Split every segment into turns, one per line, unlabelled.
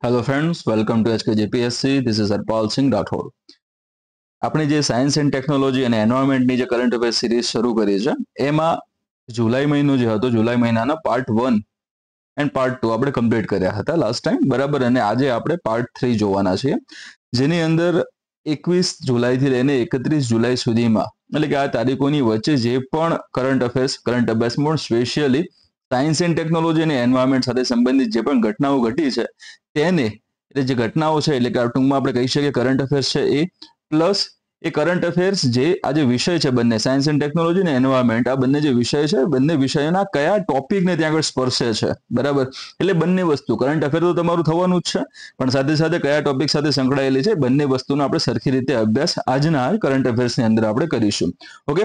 Hello friends, welcome to HKJPSC. This is Harpal Singh Rathod. આપણે જે science and technology અને એન્વાયરમેન્ટની જે કરંટ અફેર સિરીઝ શરૂ કરી છે એમાં જુલાઈ મહિનો જે હતો, જુલાઈ મહિનાના પાર્ટ 1 એન્ડ પાર્ટ 2 આપણે કમ્પ્લીટ કર્યા હતા લાસ્ટ ટાઈમ, બરાબર. અને આજે આપણે પાર્ટ 3 જોવાના છીએ, જેની અંદર 21 જુલાઈથી લઈને 31 જુલાઈ સુધીમાં, એટલે કે આ તારીખોની વચ્ચે જે પણ કરંટ અફેર્સમાં સ્પેશિયલી સાયન્સ એન્ડ ટેકનોલોજી અને એન્વાયરમેન્ટ સાથે સંબંધિત જે પણ ઘટનાઓ ઘટી છે તેને, એટલે જે ઘટનાઓ છે, એટલે કે ટૂંકમાં આપણે કહી શકીએ કરંટ અફેર્સ છે એ, પ્લસ એ કરંટ અફેર્સ જે આ જે વિષય છે બંને સાયન્સ એન્ડ ટેકનોલોજી અને એન્વાયરમેન્ટ, આ બંને જે વિષય છે, બંને વિષયોના કયા ટોપિકને ત્યાં આગળ સ્પર્શે છે, બરાબર. એટલે બંને વસ્તુ, કરંટ અફેર તો તમારું થવાનું જ છે, પણ સાથે સાથે કયા ટોપિક સાથે સંકળાયેલી છે, બંને વસ્તુનો આપણે સરખી રીતે અભ્યાસ આજના કરંટ અફેર્સની અંદર આપણે કરીશું. ઓકે,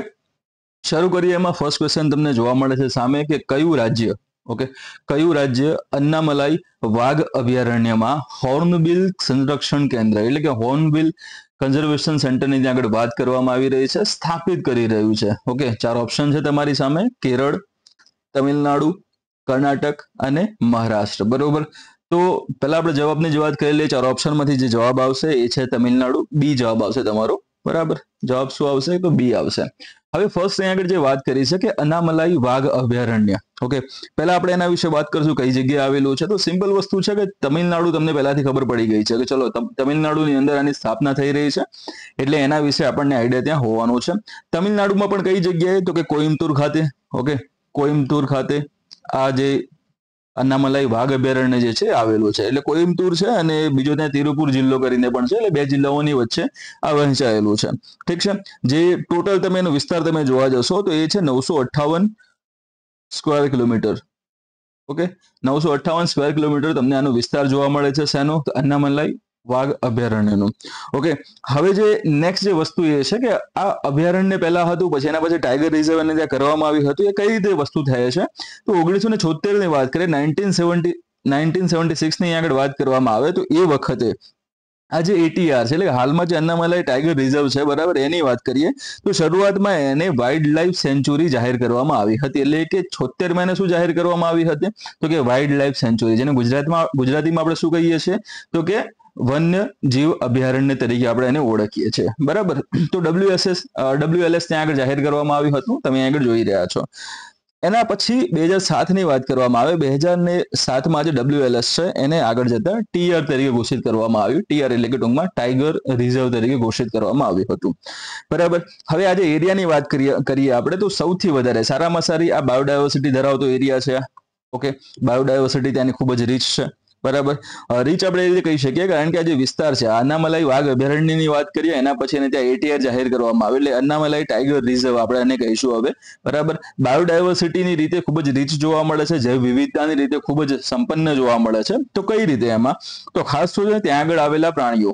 શરૂ કરીએ. એમાં ફર્સ્ટ ક્વેશ્ચન તમને જોવા મળે છે સામે કે કયું રાજ્ય, ઓકે, કયું રાજ્ય અન્નામલાઈ વાઘ અભયારણ્યમાં હોર્નબિલ સંરક્ષણ કેન્દ્ર, એટલે કે હોર્નબિલ કન્ઝર્વેશન સેન્ટરની ત્યાં આગળ વાત કરવામાં આવી રહી છે, સ્થાપિત કરી રહ્યું છે. ઓકે, 4 ઓપ્શન છે તમારી સામે: કેરળ, તમિલનાડુ, કર્ણાટક અને મહારાષ્ટ્ર, બરોબર. તો પહેલા આપણે જવાબની જ વાત કરી લઈએ. 4 ઓપ્શનમાંથી જે જવાબ આવશે એ છે તમિલનાડુ. બી જવાબ આવશે તમારો, બરાબર. જવાબ શું આવશે? તો બી આવશે. હવે ફર્સ્ટ અહીંયા આગળ જે વાત કરી છે કે અનામલાઈ વાઘ અભયારણ્ય, ઓકે, પહેલા આપણે એના વિશે વાત કરશું કઈ જગ્યાએ આવેલું છે. તો સિમ્પલ વસ્તુ છે કે તમિલનાડુ તમને પહેલાથી ખબર પડી ગઈ છે કે ચલો તમિલનાડુની અંદર આની સ્થાપના થઈ રહી છે, એટલે એના વિશે આપણને આઈડિયા ત્યાં હોવાનું છે. તમિલનાડુમાં પણ કઈ જગ્યાએ? તો કે કોઈમ્બતુર ખાતે. ઓકે, કોઈમ્બતુર ખાતે આ જે અન્નામલાઈ વાઘ અભયારણ્ય જે છે આવેલું છે, એટલે કોઈમ્બતુર છે અને બીજો ત્યાં તિરુપુર જિલ્લો કરીને પણ છે, એટલે 2 જિલ્લાઓની વચ્ચે આ વહેંચાયેલું છે. ઠીક છે. જે ટોટલ તમે એનો વિસ્તાર તમે જોવા જશો તો એ છે 958 square kilometre. Okay, 958 square kilometre તમને આનો વિસ્તાર જોવા મળે છે. શેનો? અન્નામલાઈ વાઘ અભયારણ્યનું. ઓકે, હવે જે નેક્સ્ટ જે વસ્તુ એ છે કે આ અભયારણ્ય પહેલા હતું, પછી એના પછી ટાઈગર રિઝર્વ એને ત્યાં કરવામાં આવ્યું હતું. એ કઈ રીતે વસ્તુ થાય છે? તો 1976 ની વાત કરીએ, 1976 ની આગળ વાત કરવામાં આવે તો એ વખતે આ જે ATR છે, એટલે હાલમાં જે અન્નામલાઈ ટાઈગર રિઝર્વ છે, બરાબર, એની વાત કરીએ તો શરૂઆતમાં એને વાઇલ્ડ લાઈફ સેન્ચુરી જાહેર કરવામાં આવી હતી. એટલે કે 76 માં શું જાહેર કરવામાં આવી હતી? તો કે વાઇલ્ડ લાઈફ સેન્ચુરી, જેને ગુજરાતીમાં આપણે શું કહીએ છીએ? તો કે વન્ય જીવ અભયારણ્ય તરીકે આપણે એને ઓળખીએ છીએ, બરાબર. તો WLS ત્યાં આગળ જાહેર કરવામાં આવ્યું હતું, તમે આગળ જોઈ રહ્યા છો. એના પછી 2007 ની વાત કરવામાં આવે. 2007માં જે WLS છે એને આગળ જતા TR તરીકે ઘોષિત કરવામાં આવ્યું. TR એટલે કે ટૂંકમાં ટાઈગર રિઝર્વ તરીકે ઘોષિત કરવામાં આવ્યું હતું, બરાબર. હવે આજે એરિયાની વાત કરીએ આપણે તો સૌથી વધારે સારામાં સારી આ બાયોડાયવર્સિટી ધરાવતો એરિયા છે. ઓકે, બાયોડાયવર્સિટી ત્યાંની ખૂબ જ રીચ છે, બરાબર. રીચ આપણે એ રીતે કહી શકીએ કારણ કે આ જે વિસ્તાર છે, અન્નામલાઈ વાઘ અભયારણ્યની વાત કરીએ એના પછી એને ત્યાં ATR જાહેર કરવામાં આવે, એટલે અન્નામલાઈ ટાઈગર રિઝર્વ આપણે એને કહીશું હવે, બરાબર. બાયોડાયવર્સિટીની રીતે ખૂબ જ રીચ જોવા મળે છે, જૈવ વિવિધતાની રીતે ખૂબ જ સંપન્ન જોવા મળે છે. તો કઈ રીતે એમાં? તો ખાસ તો ત્યાં આગળ આવેલા પ્રાણીઓ,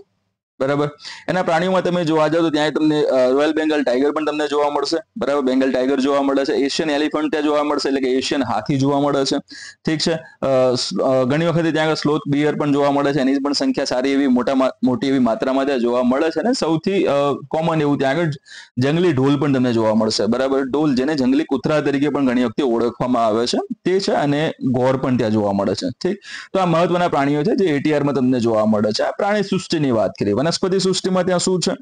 બરાબર. એના પ્રાણીઓમાં તમે જોવા જાવ તો ત્યાં તમને રોયલ બેંગલ ટાઈગર પણ તમને જોવા મળશે, બરાબર. બેંગલ ટાઈગર જોવા મળે છે. એશિયન એલિફન્ટ ત્યાં જોવા મળશે, એટલે કે એશિયન હાથી જોવા મળે છે. ઠીક છે. ઘણી વખતે ત્યાં આગળ સ્લોથ બિયર પણ જોવા મળે છે, એની પણ સંખ્યા સારી એવી મોટી એવી માત્રામાં ત્યાં જોવા મળે છે. અને સૌથી કોમન એવું ત્યાં આગળ જંગલી ઢોલ પણ તમને જોવા મળશે, બરાબર. ઢોલ, જેને જંગલી કૂતરા તરીકે પણ ઘણી વખતે ઓળખવામાં આવે છે, તે છે. અને ગોર પણ ત્યાં જોવા મળે છે. ઠીક. તો આ મહત્વના પ્રાણીઓ છે જે ATRમાં તમને જોવા મળે છે. આ પ્રાણી સૃષ્ટિની વાત કરીએ. વનસ્પતિ સૃષ્ટિમાં ત્યાં શું છે,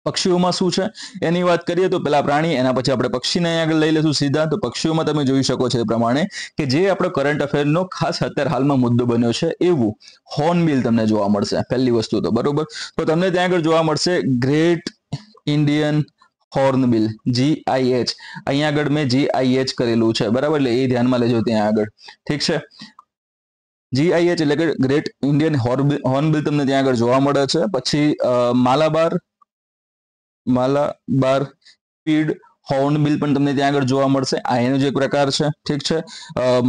પક્ષીઓમાં શું છે એની વાત કરીએ તો પેલા પ્રાણી, એના પછી આપણે પક્ષીને આગળ લઈ લેશું સીધા. તો પક્ષીઓમાં તમે જોઈ શકો છો એ પ્રમાણે કે જે આપણો કરંટ અફેરનો ખાસ અત્યારે હાલમાં મુદ્દો બન્યો છે એવું હોર્નબિલ તમને જોવા મળશે, પહેલી વસ્તુ તો, બરોબર. તો તમને ત્યાં આગળ જોવા મળશે ગ્રેટ ઇન્ડિયન હોર્નબિલ, GIH. અહીંયા આગળ મેં GIH કરેલું છે, બરાબર, એટલે એ ધ્યાનમાં લેજો ત્યાં આગળ. ઠીક છે. GIH એટલે કે ગ્રેટ ઇન્ડિયન હોર્નબિલ તમને ત્યાં આગળ જોવા મળે છે. પછી માલાબાર પીડ હોર્નબિલ પણ તમને ત્યાં આગળ જોવા મળશે. આ એનો જ એક પ્રકાર છે. ઠીક છે.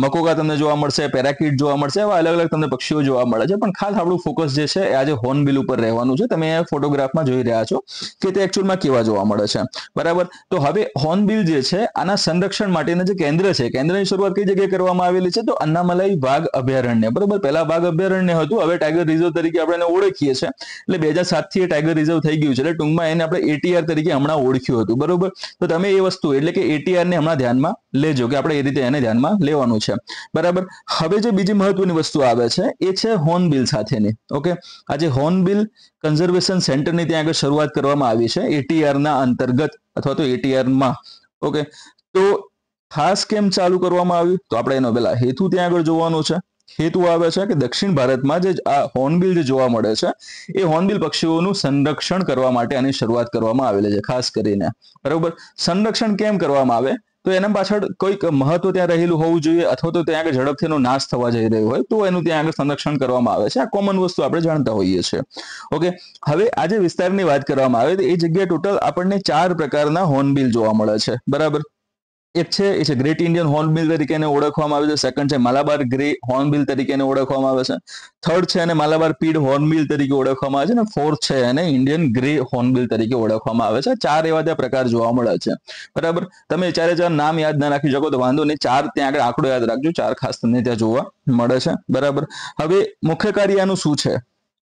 મકોકા તમને જોવા મળશે, પેરાકીટ જોવા મળશે, એવા અલગ અલગ તમને પક્ષીઓ જોવા મળે છે. પણ ખાસ આપણું ફોકસ જે છે એ આજે હોર્નબિલ ઉપર રહેવાનું છે. તમે ફોટોગ્રાફમાં જોઈ રહ્યા છો કે તે એકચ્યુઅલમાં કેવા જોવા મળે છે, બરાબર. તો હવે હોર્નબિલ જે છે આના સંરક્ષણ માટેનું જે કેન્દ્ર છે, કેન્દ્રની શરૂઆત કઈ જગ્યાએ કરવામાં આવેલી છે? તો અન્નામલાઈ વાઘ અભયારણ્ય, બરાબર. પહેલા વાઘ અભયારણ્ય હતું, હવે ટાઈગર રિઝર્વ તરીકે આપણે એને ઓળખીએ છીએ. એટલે 2007 થી ટાઈગર રિઝર્વ થઈ ગયું છે, એટલે ટૂંકમાં એને આપણે ATR તરીકે હમણાં ઓળખ્યું હતું, બરોબર. તો તમે તમે એ વસ્તુ એટલે કે એટીઆર ને હમણાં ધ્યાનમાં લેજો કે આપણે એ રીતે એને ધ્યાનમાં લેવાનું છે, બરાબર. હવે જે બીજી મહત્વની વસ્તુ આવે છે એ છે હોર્નબિલ સાથેની. ઓકે, આ જે હોર્નબિલ કન્ઝર્વેશન સેન્ટરની ત્યાં આગળ શરૂઆત કરવામાં આવી છે એટીઆર ના અંતર્ગત અથવા તો એટીઆર માં. ઓકે, તો ખાસ કેમ ચાલુ કરવામાં આવ્યું તો આપણે એનો પેલા હેતુ ત્યાં આગળ જોવાનું છે. હેતુ આવે છે કે દક્ષિણ ભારતમાં જે આ હોર્નબિલ જે જોવા મળે છે એ હોર્નબિલ પક્ષીઓનું સંરક્ષણ કરવા માટે આની શરૂઆત કરવામાં આવેલી છે ખાસ કરીને, બરોબર. સંરક્ષણ કેમ કરવામાં આવે તો એના પાછળ કોઈક મહત્વ ત્યાં રહેલું હોવું જોઈએ અથવા તો ત્યાં આગળ ઝડપથી એનો નાશ થવા જઈ રહ્યો હોય તો એનું ત્યાં આગળ સંરક્ષણ કરવામાં આવે છે. આ કોમન વસ્તુ આપણે જાણતા હોઈએ છીએ. ઓકે, હવે આ જે વિસ્તારની વાત કરવામાં આવે તો એ જગ્યાએ ટોટલ આપણને 4 પ્રકારના હોર્નબિલ જોવા મળે છે, બરાબર. એક છે એ છે ગ્રેટ ઇન્ડિયન હોર્નબિલ તરીકે ઓળખવામાં આવે છે. સેકન્ડ છે માલાબાર ગ્રે હોર્નબિલ તરીકે ઓળખવામાં આવે છે. થર્ડ છે એને માલાબાર પીડ હોર્નબિલ તરીકે ઓળખવામાં આવે છે અને ફોર્થ છે એને ઇન્ડિયન ગ્રે હોર્નબિલ તરીકે ઓળખવામાં આવે છે. 4 એવા ત્યાં પ્રકાર જોવા મળે છે, બરાબર. તમે 4 નામ યાદ ના રાખી શકો તો વાંધો નહીં, 4 ત્યાં આગળ આંકડો યાદ રાખજો, 4 ખાસ તમને ત્યાં જોવા મળે છે, બરાબર. હવે મુખ્ય કાર્ય આનું શું છે,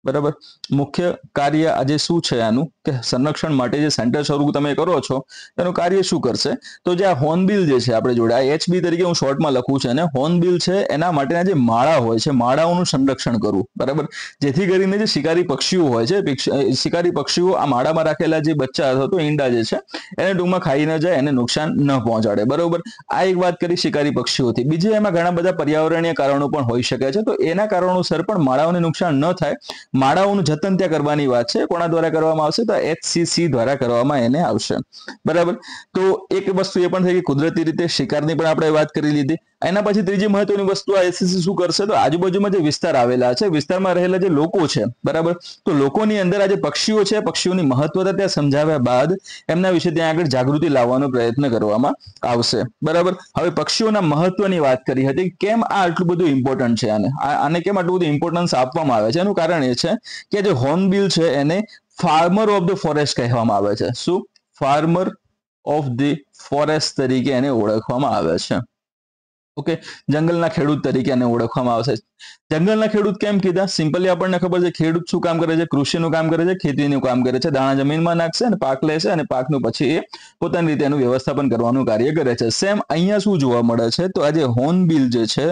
બરાબર. મુખ્ય કાર્ય આજે શું છે આનું કે સંરક્ષણ માટે જે સેન્ટર શરૂ તમે કરો છો એનું કાર્ય શું કરશે તો જે આ હોર્નબિલ જે છે આપણે જોડે આ એચબી તરીકે હું શોર્ટમાં લખું છું, અને હોર્નબિલ છે એના માટેના જે માળા હોય છે માળાઓનું સંરક્ષણ કરવું, બરાબર. જેથી કરીને જે શિકારી પક્ષીઓ હોય છે, શિકારી પક્ષીઓ આ માળામાં રાખેલા જે બચ્ચા અથવા તો ઈંડા જે છે એને ટૂંકમાં ખાઈ ન જાય, એને નુકસાન ન પહોંચાડે, બરોબર. આ એક વાત કરી શિકારી પક્ષીઓથી. બીજી એમાં ઘણા બધા પર્યાવરણીય કારણો પણ હોઈ શકે છે, તો એના કારણોસર પણ માળાઓને નુકસાન ન થાય, માળાઓનું જતન ત્યાં કરવાની વાત છે. કોના દ્વારા કરવામાં આવશે તો HCC દ્વારા કરવામાં એને આવશે, બરાબર. તો એક વસ્તુ એ પણ થઈ કે કુદરતી રીતે શિકારની પણ આપણે વાત કરી લીધી. એના પછી ત્રીજી મહત્વની વસ્તુ આ HCC શું કરશે તો આજુબાજુમાં જે વિસ્તાર આવેલા છે, વિસ્તારમાં રહેલા જે લોકો છે, બરાબર, તો લોકોની અંદર આ જે પક્ષીઓ છે પક્ષીઓની મહત્વતા ત્યાં સમજાવ્યા બાદ એમના વિશે ત્યાં આગળ જાગૃતિ લાવવાનો પ્રયત્ન કરવામાં આવશે, બરાબર. હવે પક્ષીઓના મહત્વની વાત કરી હતી, કેમ આ આટલું બધું ઇમ્પોર્ટન્ટ છે, આને કેમ આટલું બધું ઇમ્પોર્ટન્સ આપવામાં આવે છે. એનું કારણ એ છે કે જે હોર્નબિલ છે એને ફાર્મર ઓફ ધ ફોરેસ્ટ કહેવામાં આવે છે. શું? ફાર્મર ઓફ ધ ફોરેસ્ટ તરીકે એને ઓળખવામાં આવે છે. ઓકે, જંગલના ખેડૂત તરીકે એને ઓળખવામાં આવશે. જંગલના ખેડૂત કેમ કીધા? સિમ્પલી આપણને ખબર છે ખેડૂત શું કામ કરે છે, કૃષિનું કામ કરે છે, ખેતીનું કામ કરે છે, દાણા જમીનમાં નાખશે અને પાક લેશે અને પાકનું પછી એ પોતાની રીતે એનું વ્યવસ્થાપન કરવાનું કાર્ય કરે છે. સેમ અહીંયા શું જોવા મળે છે તો આ જે હોર્નબિલ જે છે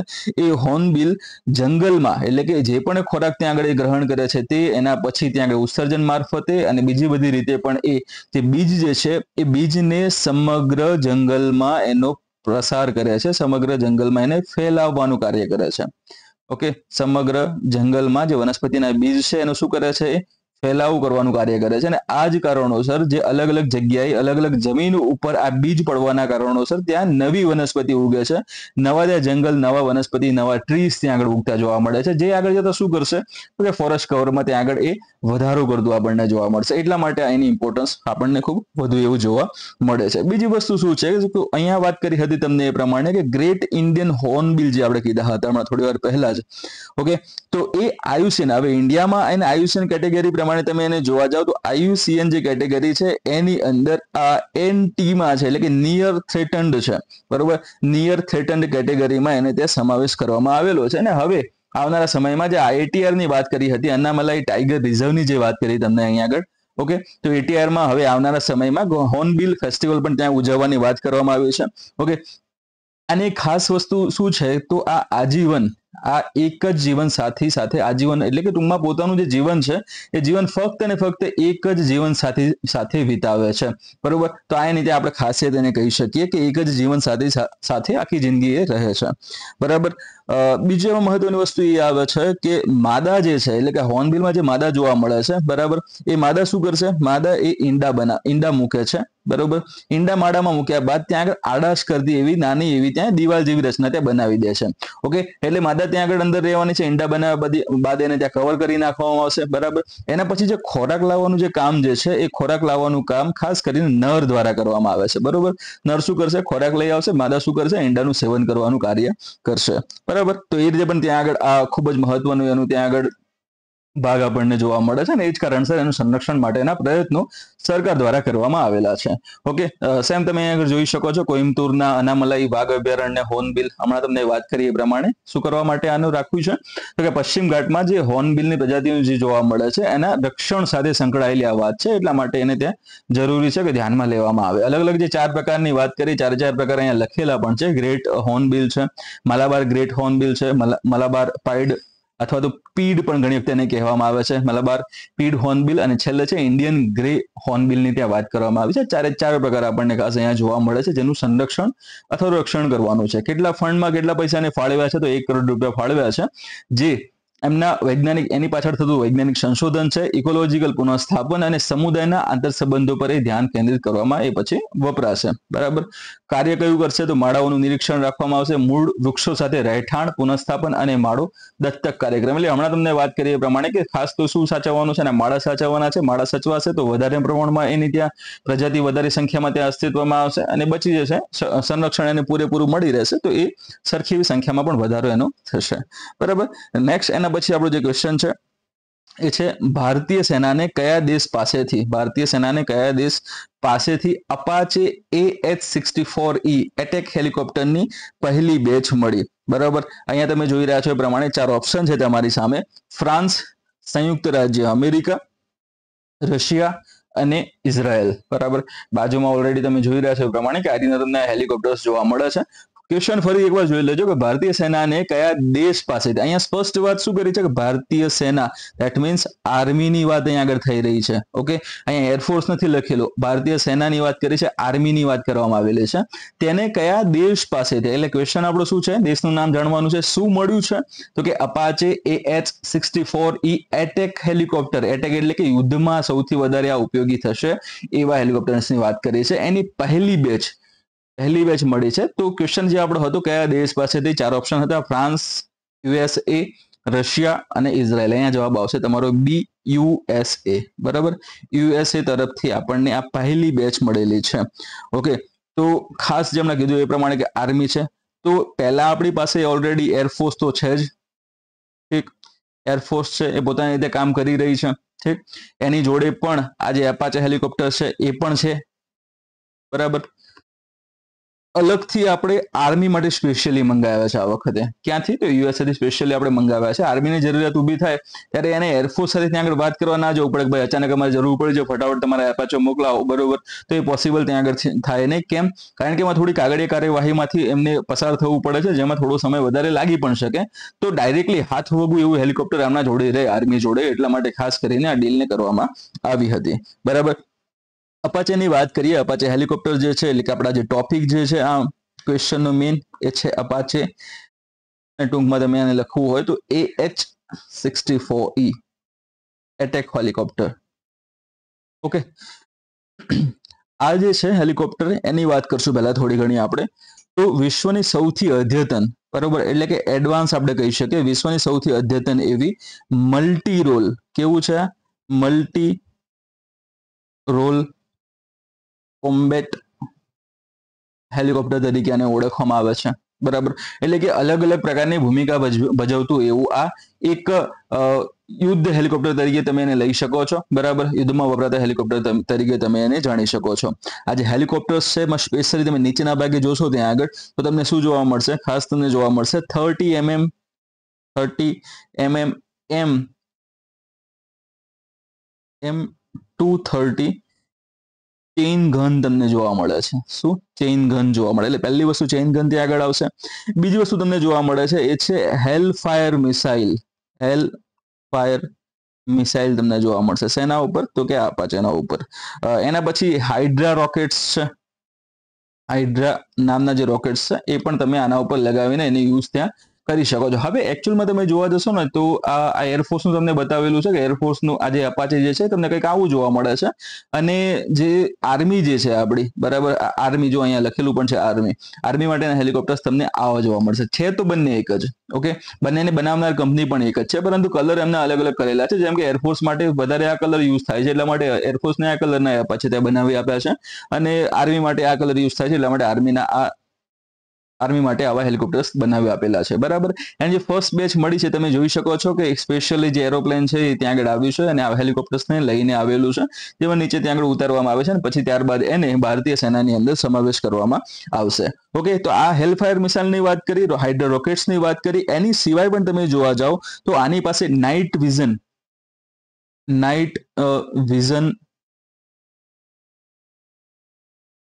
એ હોર્નબિલ જંગલમાં એટલે કે જે પણ ખોરાક ત્યાં આગળ ગ્રહણ કરે છે તે એના પછી ત્યાં આગળ ઉત્સર્જન મારફતે અને બીજી બધી રીતે પણ એ જે બીજ જે છે એ બીજને સમગ્ર જંગલમાં એનો પ્રસાર કરે છે, સમગ્ર જંગલમાં એને ફેલાવવાનું કાર્ય કરે છે. ઓકે, સમગ્ર જંગલમાં જે વનસ્પતિના બીજ છે એનું શું કરે છે એ ફેલાવું કરવાનું કાર્ય કરે છે. અને આ જ કારણોસર જે અલગ અલગ જગ્યાએ અલગ અલગ જમીન ઉપર આ બીજ પડવાના કારણોસર ત્યાં નવી વનસ્પતિ ઉગે છે, નવા ત્યાં જંગલ, નવા વનસ્પતિ, નવા ટ્રીઝ ત્યાં આગળ ઉગતા જોવા મળે છે, જે આગળ જતા શું કરશે તો કે ફોરેસ્ટ કવરમાં ત્યાં આગળ એ વધારો કરતું આપણને જોવા મળશે. એટલા માટે એની ઇમ્પોર્ટન્સ આપણને ખૂબ વધુ એવું જોવા મળે છે. બીજી વસ્તુ શું છે કે અહીંયા વાત કરી હતી તમને એ પ્રમાણે કે ગ્રેટ ઇન્ડિયન હોર્નબિલ જે આપણે કીધા હતા હમણાં થોડી વાર પહેલા જ, ઓકે, તો એ આયુસીએન, હવે ઇન્ડિયામાં એને આયુસીએન કેટેગરી પ્રમાણે તમે એને જોવા જાવ તો આયુસીએન જે કેટેગરી છે એની અંદર આ NT માં છે એટલે કે નિયર થ્રેટન્ડ છે, બરોબર. નિયર થ્રેટન્ડ કેટેગરીમાં એને ત્યાં સમાવેશ કરવામાં આવેલો છે. અને હવે આવનારા સમયમાં જે ATR ની વાત કરી હતી, અન્નામલાઈ ટાઈગર રિઝર્વની જે વાત કરી તમને અહીંયા આગળ, ઓકે, તો ATR માં હવે આવનારા સમયમાં હોર્નબિલ ફેસ્ટિવલ પણ ત્યાં ઉજવવાની વાત કરવામાં આવી છે. ઓકે, અને ખાસ વસ્તુ શું છે તો આ આજીવન, આ એક જ જીવન સાથી સાથે આજીવન એટલે કે ટૂંકમાં પોતાનું જે જીવન છે એ જીવન ફક્ત અને ફક્ત એક જ જીવન સાથી સાથે વિતાવે છે, બરોબર. તો આ રીતે આપણે ખાસિયત એને કહી શકીએ કે એક જ જીવન સાથી સાથે આખી જિંદગી એ રહે છે, બરાબર. બીજી મહત્વની વસ્તુ એ આવે છે કે માદા જે છે એટલે કે હોર્નબિલમાં જે માદા જોવા મળે છે, બરાબર, એ માદા શું કરશે? માદા એ ઈંડા મૂકે છે, બરોબર. ઈંડા માળામાં મૂક્યા બાદ ત્યાં આગળ આડાશ કરતી એવી નાની એવી ત્યાં દિવાલ જેવી રચના ત્યાં બનાવી દે છે. ઓકે, એટલે માદા ત્યાં આગળ અંદર રહેવાની છે, ઈંડા બનાવ્યા બાદ એને ત્યાં કવર કરી નાખવામાં આવશે, બરાબર. એના પછી જે ખોરાક લાવવાનું જે કામ જે છે એ ખોરાક લાવવાનું કામ ખાસ કરીને નર દ્વારા કરવામાં આવે છે, બરોબર. નર શું કરશે? ખોરાક લઈ આવશે, માદા શું કરશે? ઈંડાનું સેવન કરવાનું કાર્ય કરશે, બરાબર. તો એ રીતે પણ ત્યાં આગળ આ ખૂબ જ મહત્વનું એનું ત્યાં આગળ ભાગ આપણને જોવા મળે છે અને એ જ કારણસર એનું સંરક્ષણ માટેના પ્રયત્નો સરકાર દ્વારા કરવામાં આવેલા છે. ઓકે, સેમ તમે અહીંયા આગળ જોઈ શકો છો કોઈમ્બતુરના અનામલાઈ વાઘ અભયારણ્ય હોર્નબિલ, હમણાં તમને વાત કરી એ પ્રમાણે શું કરવા માટે આનું રાખ્યું છે તો કે પશ્ચિમ ઘાટમાં જે હોર્નબિલની પ્રજાતિઓ જે જોવા મળે છે એના રક્ષણ સાથે સંકળાયેલી આ વાત છે, એટલા માટે એને ત્યાં જરૂરી છે કે ધ્યાનમાં લેવામાં આવે. અલગ અલગ જે 4 પ્રકારની વાત કરી, 4 પ્રકાર અહીંયા લખેલા પણ છે. ગ્રેટ હોર્નબિલ છે, મલાબાર ગ્રેટ હોર્નબિલ છે, મલાબાર પાઇડ અથવા તો પીડ પણ ઘણી વખતે એને કહેવામાં આવે છે, મલાબાર પીડ હોર્નબિલ, અને છેલ્લે છે ઇન્ડિયન ગ્રે હોર્નબિલની ત્યાં વાત કરવામાં આવી છે. 4 પ્રકાર આપણને ખાસ અહીંયા જોવા મળે છે જેનું સંરક્ષણ અથવા રક્ષણ કરવાનું છે. કેટલા ફંડમાં કેટલા પૈસાને ફાળવ્યા છે તો 1 કરોડ રૂપિયા ફાળવ્યા છે, જે એમના વૈજ્ઞાનિક એની પાછળ થતું વૈજ્ઞાનિક સંશોધન છે, ઇકોલોજીકલ પુનઃસ્થાપન અને સમુદાયના આંતરસંબંધો પર ધ્યાન કેન્દ્રિત કરવામાં એ પછી વપરાશે. બરાબર. કાર્ય કયું કરશે તો માળાઓનું નિરીક્ષણ રાખવામાં આવશે, મૂળ વૃક્ષો સાથે રહેઠાણ પુનઃસ્થાપન અને માળો દત્તક કાર્યક્રમ. એટલે હમણાં તમને વાત કરી એ પ્રમાણે કે ખાસ તો શું સાચવવાનું છે અને માળા સાચવવાના છે. માળા સચવાશે તો વધારે પ્રમાણમાં એની ત્યાં પ્રજાતિ વધારે સંખ્યામાં ત્યાં અસ્તિત્વમાં આવશે અને બચી જશે, સંરક્ષણ એને પૂરેપૂરું મળી રહેશે તો એ સરખી એવી સંખ્યામાં પણ વધારો એનો થશે. બરાબર. નેક્સ્ટ એના પછી આપણો જે ક્વેશ્ચન છે એ છે ભારતીય સેનાને કયા દેશ પાસેથી અપાચે AH-64E એટેક હેલિકોપ્ટરની પહેલી બેચ મળી. બરાબર. અહીંયા તમે જોઈ રહ્યા છો એ પ્રમાણે 4 ઓપ્શન છે તમારી સામે: ફ્રાન્સ, સંયુક્ત રાજ્ય અમેરિકા, રશિયા અને ઇઝરાયલ. બરાબર. બાજુમાં ઓલરેડી તમે જોઈ રહ્યા છો એ પ્રમાણે કે આ રીતના તમને હેલિકોપ્ટર્સ જોવા મળે છે. ક્વેશ્ચન ફરી એકવાર જોઈ લેજો કે ભારતીય સેનાને કયા દેશ પાસેથી, અહીંયા સ્પષ્ટ વાત શું કરી છે કે ભારતીય સેના, ધેટ મીન્સ આર્મીની વાત અહીંયા આગળ થઈ રહી છે. ઓકે, અહીંયા એરફોર્સ નથી લખેલો, ભારતીય સેનાની વાત કરી છે, આર્મીની વાત કરવામાં આવેલી છે. તેને કયા દેશ પાસેથી, એટલે ક્વેશ્ચન આપણો શું છે, દેશનું નામ જાણવાનું છે. શું મળ્યું છે તો કે Apache AH-64E attack helicopter. Attack એટલે કે યુદ્ધમાં સૌથી વધારે આ ઉપયોગી થશે એવા હેલિકોપ્ટર્સની વાત કરી છે. એની પહેલી બેચ મળી છે. તો ક્વેશ્ચન જે આપણો હતો કયા દેશ પાસેથી, 4 ઓપ્શન હતા: ફ્રાન્સ, USA, રશિયા અને ઇઝરાયલ. અહીંયા જવાબ આવશે તમારો બી, USA. બરાબર. USA તરફથી આપણને આ પહેલી બેચ મળેલી છે. ઓકે, તો ખાસ જેમણે કીધું એ પ્રમાણે કે આર્મી છે, તો પહેલા આપણી પાસે ઓલરેડી એરફોર્સ તો છે જ. ઠીક, એરફોર્સ છે એ પોતાની રીતે કામ કરી રહી છે. ઠીક, એની જોડે પણ આ જે અપાચે હેલિકોપ્ટર છે એ પણ છે. બરાબર. અલગથી આપણે આર્મી માટે સ્પેશિયલી મંગાવ્યા છે આ વખતે. ક્યાંથી તો USA થી સ્પેશિયલી આપણે મંગાવ્યા છે. આર્મીની જરૂરિયાત ઊભી થાય ત્યારે એને એરફોર્સ સાથે ત્યાં આગળ વાત કરવા ના જવું પડે કે ભાઈ અચાનક અમારે જરૂર પડી છે, ફટાફટ તમારા એપાચો મોકલાવો. બરોબર. તો એ પોસિબલ ત્યાં આગળ થાય નહીં. કેમ? કારણ કે એમાં થોડી કાગળિયા કાર્યવાહીમાંથી એમને પસાર થવું પડે છે, જેમાં થોડો સમય વધારે લાગી પણ શકે. તો ડાયરેક્ટલી હાથ વગું એવું હેલિકોપ્ટર આમના જોડે રહે, આર્મી જોડે, એટલા માટે ખાસ કરીને આ ડીલને કરવામાં આવી હતી. બરાબર. અપાચેની વાત કરીએ, અપાચે હેલિકોપ્ટર જે છે, એટલે કે આપણા જે ટોપિક જે છે આ ક્વેશ્ચનનો મેઇન એ છે અપાચે, અને ટૂંકમાં તમે આને લખવું હોય તો AH-64E એટેક હેલિકોપ્ટર. ઓકે, આ જે છે હેલિકોપ્ટર એની વાત કરશું પહેલા થોડી ઘણી આપણે. તો વિશ્વની સૌથી અદ્યતન, બરોબર, એટલે કે એડવાન્સ આપણે કહી શકીએ, વિશ્વની સૌથી અદ્યતન એવી મલ્ટી રોલ, કેવું છે, મલ્ટી રોલ કોમ્બેટ હેલિકોપ્ટર તરીકે આને ઓળખવામાં આવે છે. બરાબર. એટલે કે અલગ અલગ પ્રકારની ભૂમિકા ભજવતું એવું આ એક યુદ્ધ હેલિકોપ્ટર તરીકે તમે એને લઈ શકો છો. બરાબર. યુદ્ધમાં વપરાતા હેલિકોપ્ટર તરીકે તમે એને જાણી શકો છો. આ જે હેલિકોપ્ટર્સ છે એમાં સ્પેશિયલી તમે નીચેના ભાગે જોશો ત્યાં આગળ તો તમને શું જોવા મળશે, ખાસ તમને જોવા મળશે 30 mm M230 ચેઇન ગન તમને જોવા મળે છે. શું? ચેઇન ગન જોવા મળે. એટલે પહેલી વસ્તુ ચેઇન ગન ત્યાં આગળ આવશે. બીજી વસ્તુ તમને જોવા મળે છે એ છે હેલ ફાયર મિસાઇલ તમને જોવા મળશે. શેના ઉપર? તો કે અપાચેના ઉપર. એના પછી હાઇડ્રા રોકેટ્સ છે. હાઇડ્રા નામના જે રોકેટ્સ છે એ પણ તમે આના ઉપર લગાવીને એને યુઝ ત્યાં કરી શકો છો. હવે એકચ્યુઅલમાં તમે જોવા જશો ને તો આ એરફોર્સનું તમને બતાવેલું છે કે એરફોર્સનું આ જે અપાચે જે છે તમને કંઈક આવું જોવા મળે છે. અને જે આર્મી જે છે આપણી, બરાબર, આર્મી જો અહીંયા લખેલું પણ છે આર્મી માટેના હેલિકોપ્ટર્સ તમને આવા જોવા મળશે. છે તો બંને એક જ. ઓકે, બંનેને બનાવનાર કંપની પણ એક જ છે, પરંતુ કલર એમના અલગ અલગ કરેલા છે. જેમ કે એરફોર્સ માટે વધારે આ કલર યુઝ થાય છે એટલા માટે એરફોર્સને આ કલરના અપાચે ત્યાં બનાવી આપ્યા છે, અને આર્મી માટે આ કલર યુઝ થાય છે એટલા માટે આર્મીના આ આર્મી માટે આવા હેલિકોપ્ટર્સ બનાવી આપેલા છે, બરાબર. એન્ડ જે ફર્સ્ટ બેચ મળી છે તમે જોઈ શકો છો કે સ્પેશિયલી જે એરોપ્લેન છે એ ત્યાં આગળ આવ્યું છે અને આ હેલિકોપ્ટર્સને લઈને આવેલું છે, જેમાં નીચે ત્યાં આગળ ઉતારવામાં આવે છે અને પછી ત્યારબાદ એને ભારતીય સેનાની અંદર સમાવેશ કરવામાં આવશે. ઓકે, તો આ હેલફાયર મિસાઇલની વાત કરી, હાઇડ્રા રોકેટ્સની વાત કરી. એની સિવાય પણ તમે જોવા જાઓ તો આની પાસે નાઇટ વિઝન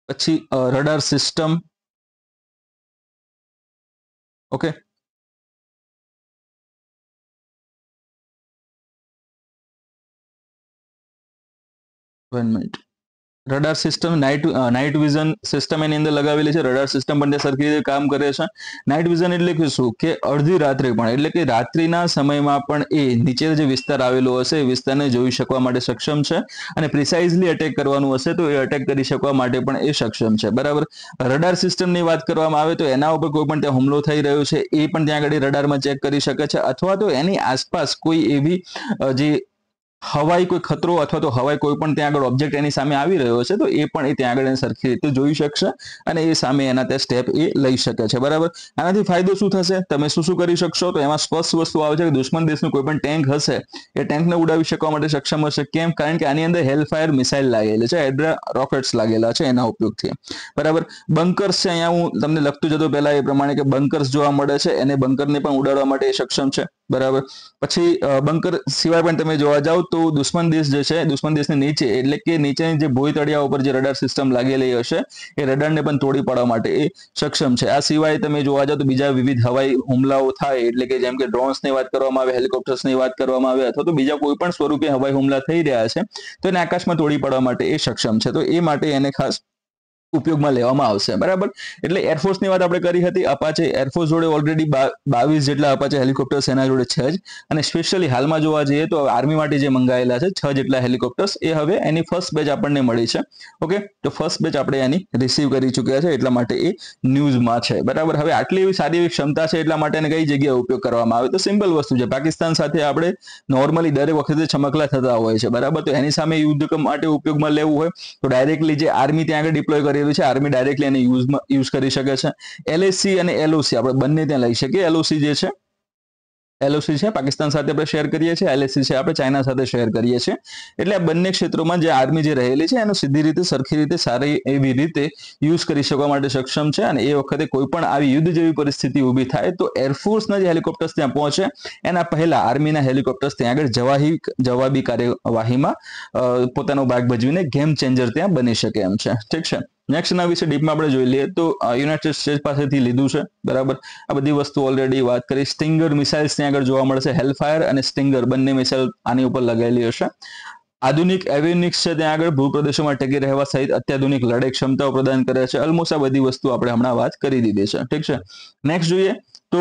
પછી radar system, okay, radar system, night vision system એની અંદર લગાવેલી છે. રડાર સિસ્ટમ પણ તે સરખી રીતે કામ કરે છે. નાઇટ વિઝન એટલે કે શું કે અડધી રાત્રે પણ, એટલે કે રાત્રિના સમયમાં પણ એ નીચે જે વિસ્તાર આવેલો હશે એ વિસ્તારને જોઈ શકવા માટે સક્ષમ છે અને પ્રિસાઇઝલી અટેક કરવાનું હશે તો એ અટેક કરી શકવા માટે પણ એ સક્ષમ છે, બરાબર. રડાર સિસ્ટમની વાત કરવામાં આવે તો એના ઉપર કોઈ પણ ત્યાં હુમલો થઈ રહ્યો છે એ પણ ત્યાં આગળ રડારમાં ચેક કરી શકે છે, અથવા તો એની આસપાસ કોઈ એવી જે હવાઈ કોઈ ખતરો અથવા તો હવાઈ કોઈ પણ ત્યાં આગળ ઓબ્જેક્ટ એની સામે આવી રહ્યો છે તો એ પણ એ ત્યાં આગળ સરખી રીતે જોઈ શકશે અને એ સામે એના તે સ્ટેપ એ લઈ શકે છે, બરાબર. આનાથી ફાયદો શું થશે, તમે શું શું કરી શકશો, તો એમાં સ્પષ્ટ વસ્તુ આવે છે કે દુશ્મન દેશનું કોઈ પણ ટેન્ક હશે એ ટેન્કને ઉડાવી શકવા માટે સક્ષમ હશે. કેમ? કારણ કે આની અંદર હેલફાયર મિસાઇલ લાગેલી છે, હાઇડ્રા રોકેટ્સ લાગેલા છે એના ઉપયોગથી, બરાબર. બંકર્સ છે, અહીંયા હું તમને લખતું જતો પહેલા એ પ્રમાણે કે બંકર્સ જોવા મળે છે, એને બંકરને પણ ઉડાડવા માટે એ સક્ષમ છે, બરાબર. પછી બંકર સિવાય પણ તમે જોવા જાઓ તો દુશ્મન દેશ જે છે, દુશ્મન દેશની નીચે એટલે કે નીચેની જે ભોય તળિયા ઉપર જે રડાર સિસ્ટમ લાગેલી હશે એ રડારને પણ તોડી પાડવા માટે એ સક્ષમ છે. આ સિવાય તમે જોવા જાઓ તો બીજા વિવિધ હવાઈ હુમલાઓ થાય એટલે કે જેમ કે ડ્રોન્સની વાત કરવામાં આવે, હેલિકોપ્ટર્સની વાત કરવામાં આવે અથવા તો બીજા કોઈ પણ સ્વરૂપે હવાઈ હુમલા થઈ રહ્યા છે તો એને આકાશમાં તોડી પાડવા માટે એ સક્ષમ છે, તો એ માટે એને ખાસ ઉપયોગમાં લેવામાં આવશે, બરાબર. એટલે એરફોર્સની વાત આપણે કરી હતી. અપાચે એરફોર્સ જોડે ઓલરેડી 22 જેટલા અપાચે હેલિકોપ્ટર્સ એના જોડે છે જ, અને સ્પેશિયલી હાલમાં જોવા જઈએ તો આર્મી માટે જે મંગાવેલા છે 6 જેટલા હેલિકોપ્ટર્સ એ હવે એની ફર્સ્ટ બેચ આપણને મળી છે. ઓકે, તો ફર્સ્ટ બેચ આપણે એની રિસીવ કરી ચૂક્યા છે એટલા માટે એ ન્યૂઝમાં છે, બરાબર. હવે આટલી એવી સારી એવી ક્ષમતા છે એટલા માટે એને કઈ જગ્યાએ ઉપયોગ કરવામાં આવે તો સિમ્પલ વસ્તુ છે, પાકિસ્તાન સાથે આપણે નોર્મલી દરેક વખતે ચમકલા થતા હોય છે, બરાબર. તો એની સામે યુદ્ધ માટે ઉપયોગમાં લેવું હોય તો ડાયરેક્ટલી જે આર્મી ત્યાં આગળ ડિપ્લોય કરેલું છે આર્મી ડાયરેક્ટલી એને યુઝ કરી શકે છે. એલએસસી અને એલઓસી આપણે બંને ત્યાં લઈ શકીએ. એલઓસી જે છે, એલઓસી છે પાકિસ્તાન સાથે આપણે શેર કરીએ છીએ, એલએસસી છે આપણે ચાઇના સાથે શેર કરીએ છીએ. એટલે આ બંને ક્ષેત્રોમાં જે આર્મી જે રહેલી છે એનો સીધી રીતે સરખી રીતે સારી એવી રીતે યુઝ કરી શકવા માટે સક્ષમ છે, અને એ વખતે કોઈ પણ આવી યુદ્ધ જેવી પરિસ્થિતિ ઊભી થાય તો એરફોર્સના જે હેલિકોપ્ટર્સ ત્યાં પહોંચે એના પહેલા આર્મીના હેલિકોપ્ટર્સ ત્યાં આગળ જવાબી કાર્યવાહીમાં પોતાનો ભાગ ભજવીને ગેમ ચેન્જર ત્યાં બની શકે એમ છે, ઠીક છે. નેક્સ્ટ ના વિશે ડીપમાં આપણે જોઈ લઈએ તો યુનાઇટેડ સ્ટેટ્સ પાસેથી લીધું છે, બરાબર. આ બધી વસ્તુ ઓલરેડી વાત કરી. સ્ટિંગર મિસાઇલ્સ ત્યાં આગળ જોવા મળશે, હેલફાયર અને સ્ટિંગર બંને મિસાઇલ આની ઉપર લગાવેલી હશે. આધુનિક એવિયોનિક્સ છે ત્યાં આગળ ભૂપ્રદેશોમાં ટકી રહેવા સહિત અત્યાધુનિક લડાઈ ક્ષમતાઓ પ્રદાન કરે છે. ઓલમોસ્ટ આ બધી વસ્તુ આપણે હમણાં વાત કરી દીધી છે, ઠીક છે. નેક્સ્ટ જોઈએ તો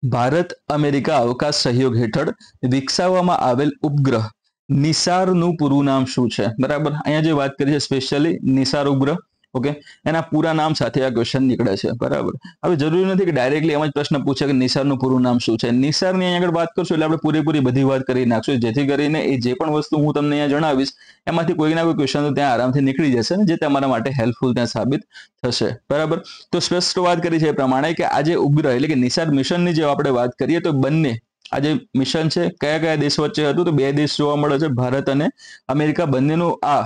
ભારત અમેરિકા અવકાશ સહયોગ હેઠળ વિકસાવવામાં આવેલ ઉપગ્રહ નિસારનું પૂરું નામ શું છે, બરાબર. અહીંયા જે વાત કરી છે સ્પેશિયલી નિસાર ઉપગ્રહ, ઓકે, એના પૂરા નામ સાથે આ ક્વેશ્ચન નીકળે છે, બરાબર. હવે જરૂરી નથી કે ડાયરેક્ટલી એમ જ પ્રશ્ન પૂછે કે નિસારનું પૂરું નામ શું છે. નિસારની અહીંયા આગળ વાત કરશું એટલે આપણે પૂરેપૂરી બધી વાત કરી નાખશું, જેથી કરીને એ જે પણ વસ્તુ હું તમને અહીંયા જણાવીશ એમાંથી કોઈ ના કોઈ ક્વેશ્ચન ત્યાં આરામથી નીકળી જશે ને જે તમારા માટે હેલ્પફુલ ત્યાં સાબિત થશે, બરાબર. તો સ્પષ્ટ વાત કરી છે એ પ્રમાણે કે આ જે ઉપગ્રહ એટલે કે નિસાર મિશનની જે આપણે વાત કરીએ તો બંને આ જે મિશન છે કયા કયા દેશ વચ્ચે હતું તો 2 દેશ જોવા મળે છે, ભારત અને અમેરિકા બંનેનું આ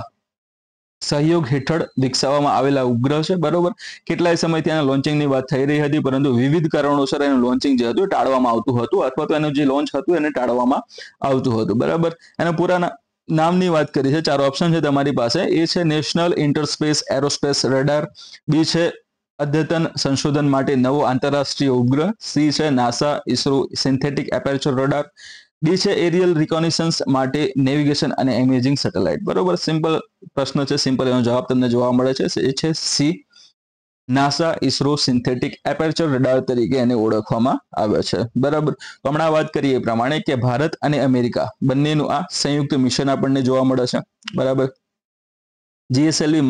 સહયોગ હેઠળ વિકસાવવામાં આવેલા ઉપગ્રહ છે, બરોબર. કેટલાય સમયથી એના લોન્ચિંગની વાત થઈ રહી હતી પરંતુ વિવિધ કારણોસર એનું લોન્ચિંગ જે હતું ટાળવામાં આવતું હતું અથવા તો એનું જે લોન્ચ હતું એને ટાળવામાં આવતું હતું, બરાબર. એના પૂરા નામની વાત કરી છે, 4 ઓપ્શન છે તમારી પાસે. એ છે નેશનલ ઇન્ટરસ્પેસ એરોસ્પેસ રડાર, બી છે અદ્યતન સંશોધન માટે નવો આંતરરાષ્ટ્રીય ઉપગ્રહ, સી છે NASA ISRO synthetic aperture radar, D છે એરિયલ રિકોનિસન્સ માટે નેવિગેશન અને ઇમેજિંગ સેટેલાઇટ, બરોબર. સિમ્પલ પ્રશ્ન છે, સિમ્પલ એનો જવાબ તમને જોવા મળે છે, એ છે C NASA ISRO synthetic aperture radar તરીકે એને ઓળખવામાં આવે છે, બરાબર. તો હમણાં વાત કરીએ એ પ્રમાણે કે ભારત અને અમેરિકા બંનેનું આ સંયુક્ત મિશન આપણને જોવા મળે છે, બરાબર. જીએસએલવી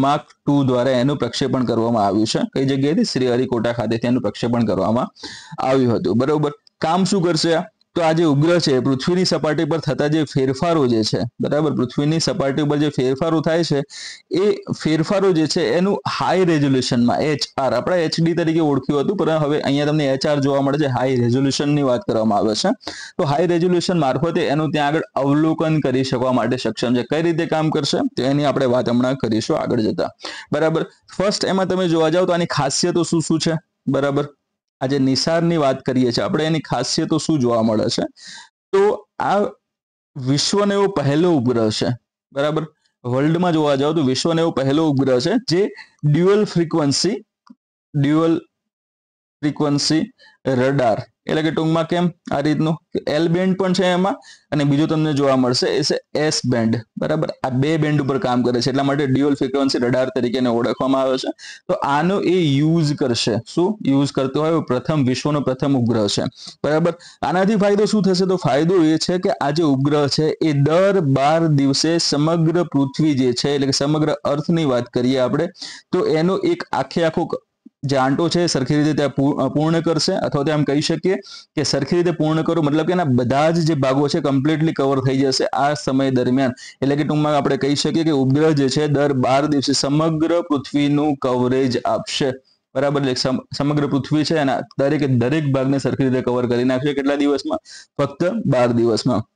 માર્ક 2 દ્વારા એનું પ્રક્ષેપણ કરવામાં આવ્યું છે. કઈ જગ્યાએથી? શ્રીહરિકોટા ખાતેથી એનું પ્રક્ષેપણ કરવામાં આવ્યું હતું, બરોબર. કામ શું કરશે? તો આ જે ઉપગ્રહ છે પૃથ્વીની સપાટી પર થતા જે ફેરફારો જે છે, બરાબર, પૃથ્વીની સપાટી પર જે ફેરફારો થાય છે એ ફેરફારો જે છે એનું હાઈ રેઝોલ્યુશનમાં HR, આપણે HD તરીકે ઓળખ્યું હતું, પણ હવે અહીંયા તમને HR જોવા મળે છે, હાઈ રેઝોલ્યુશનની વાત કરવામાં આવે છે. તો હાઈ રેઝોલ્યુશન મારફતે એનું ત્યાં આગળ અવલોકન કરી શકવા માટે સક્ષમ છે. કઈ રીતે કામ કરશે તો એની આપણે વાત હમણાં કરીશું આગળ જતા, બરાબર. ફર્સ્ટ એમાં તમે જોવા જાવ તો આની ખાસિયતો શું શું છે, બરાબર. આજે નિસારની વાત કરીએ છીએ આપણે, એની ખાસિયતો શું જોવા મળે છે, તો આ વિશ્વનો એવો પહેલો ઉપગ્રહ છે, બરાબર. વર્લ્ડમાં જોવા જાવ તો વિશ્વનો એવો પહેલો ઉપગ્રહ છે જે ડ્યુઅલ ફ્રીક્વન્સી રડાર, એટલે કે ટૂંકમાં કેમ આ રીતનું એલ બેન્ડ પણ છે એમાં, અને બીજું તમને જોવા મળશે એ છે એસ બેન્ડ, બરાબર. આ બે બેન્ડ ઉપર કામ કરે છે, એટલા માટે ડ્યુઅલ ફ્રીક્વન્સી રડાર તરીકે ઓળખવામાં આવે છે. તો આનો એ યુઝ કરશે, શું યુઝ કરતો હોય, વિશ્વનો પ્રથમ ઉપગ્રહ છે, બરાબર. આનાથી ફાયદો શું થશે, તો ફાયદો એ છે કે આ જે ઉપગ્રહ છે એ દર 12 દિવસે સમગ્ર પૃથ્વી જે છે, એટલે કે સમગ્ર અર્થની વાત કરીએ આપણે, તો એનો એક આખો જે આંટો છે સરખી રીતે ત્યાં પૂર્ણ કરશે, અથવા તો એમ કહી શકીએ કે સરખી રીતે પૂર્ણ કરો, મતલબ કે એના બધા જ જે ભાગો છે કમ્પ્લીટલી કવર થઈ જશે આ સમય દરમિયાન. એટલે કે ટૂંકમાં આપણે કહી શકીએ કે ઉપગ્રહ જે છે દર 12 દિવસે સમગ્ર પૃથ્વીનું કવરેજ આપશે, બરાબર. એટલે સમગ્ર પૃથ્વી છે એના દરેક ભાગને સરખી રીતે કવર કરી નાખશે. કેટલા દિવસમાં? ફક્ત 12 દિવસમાં.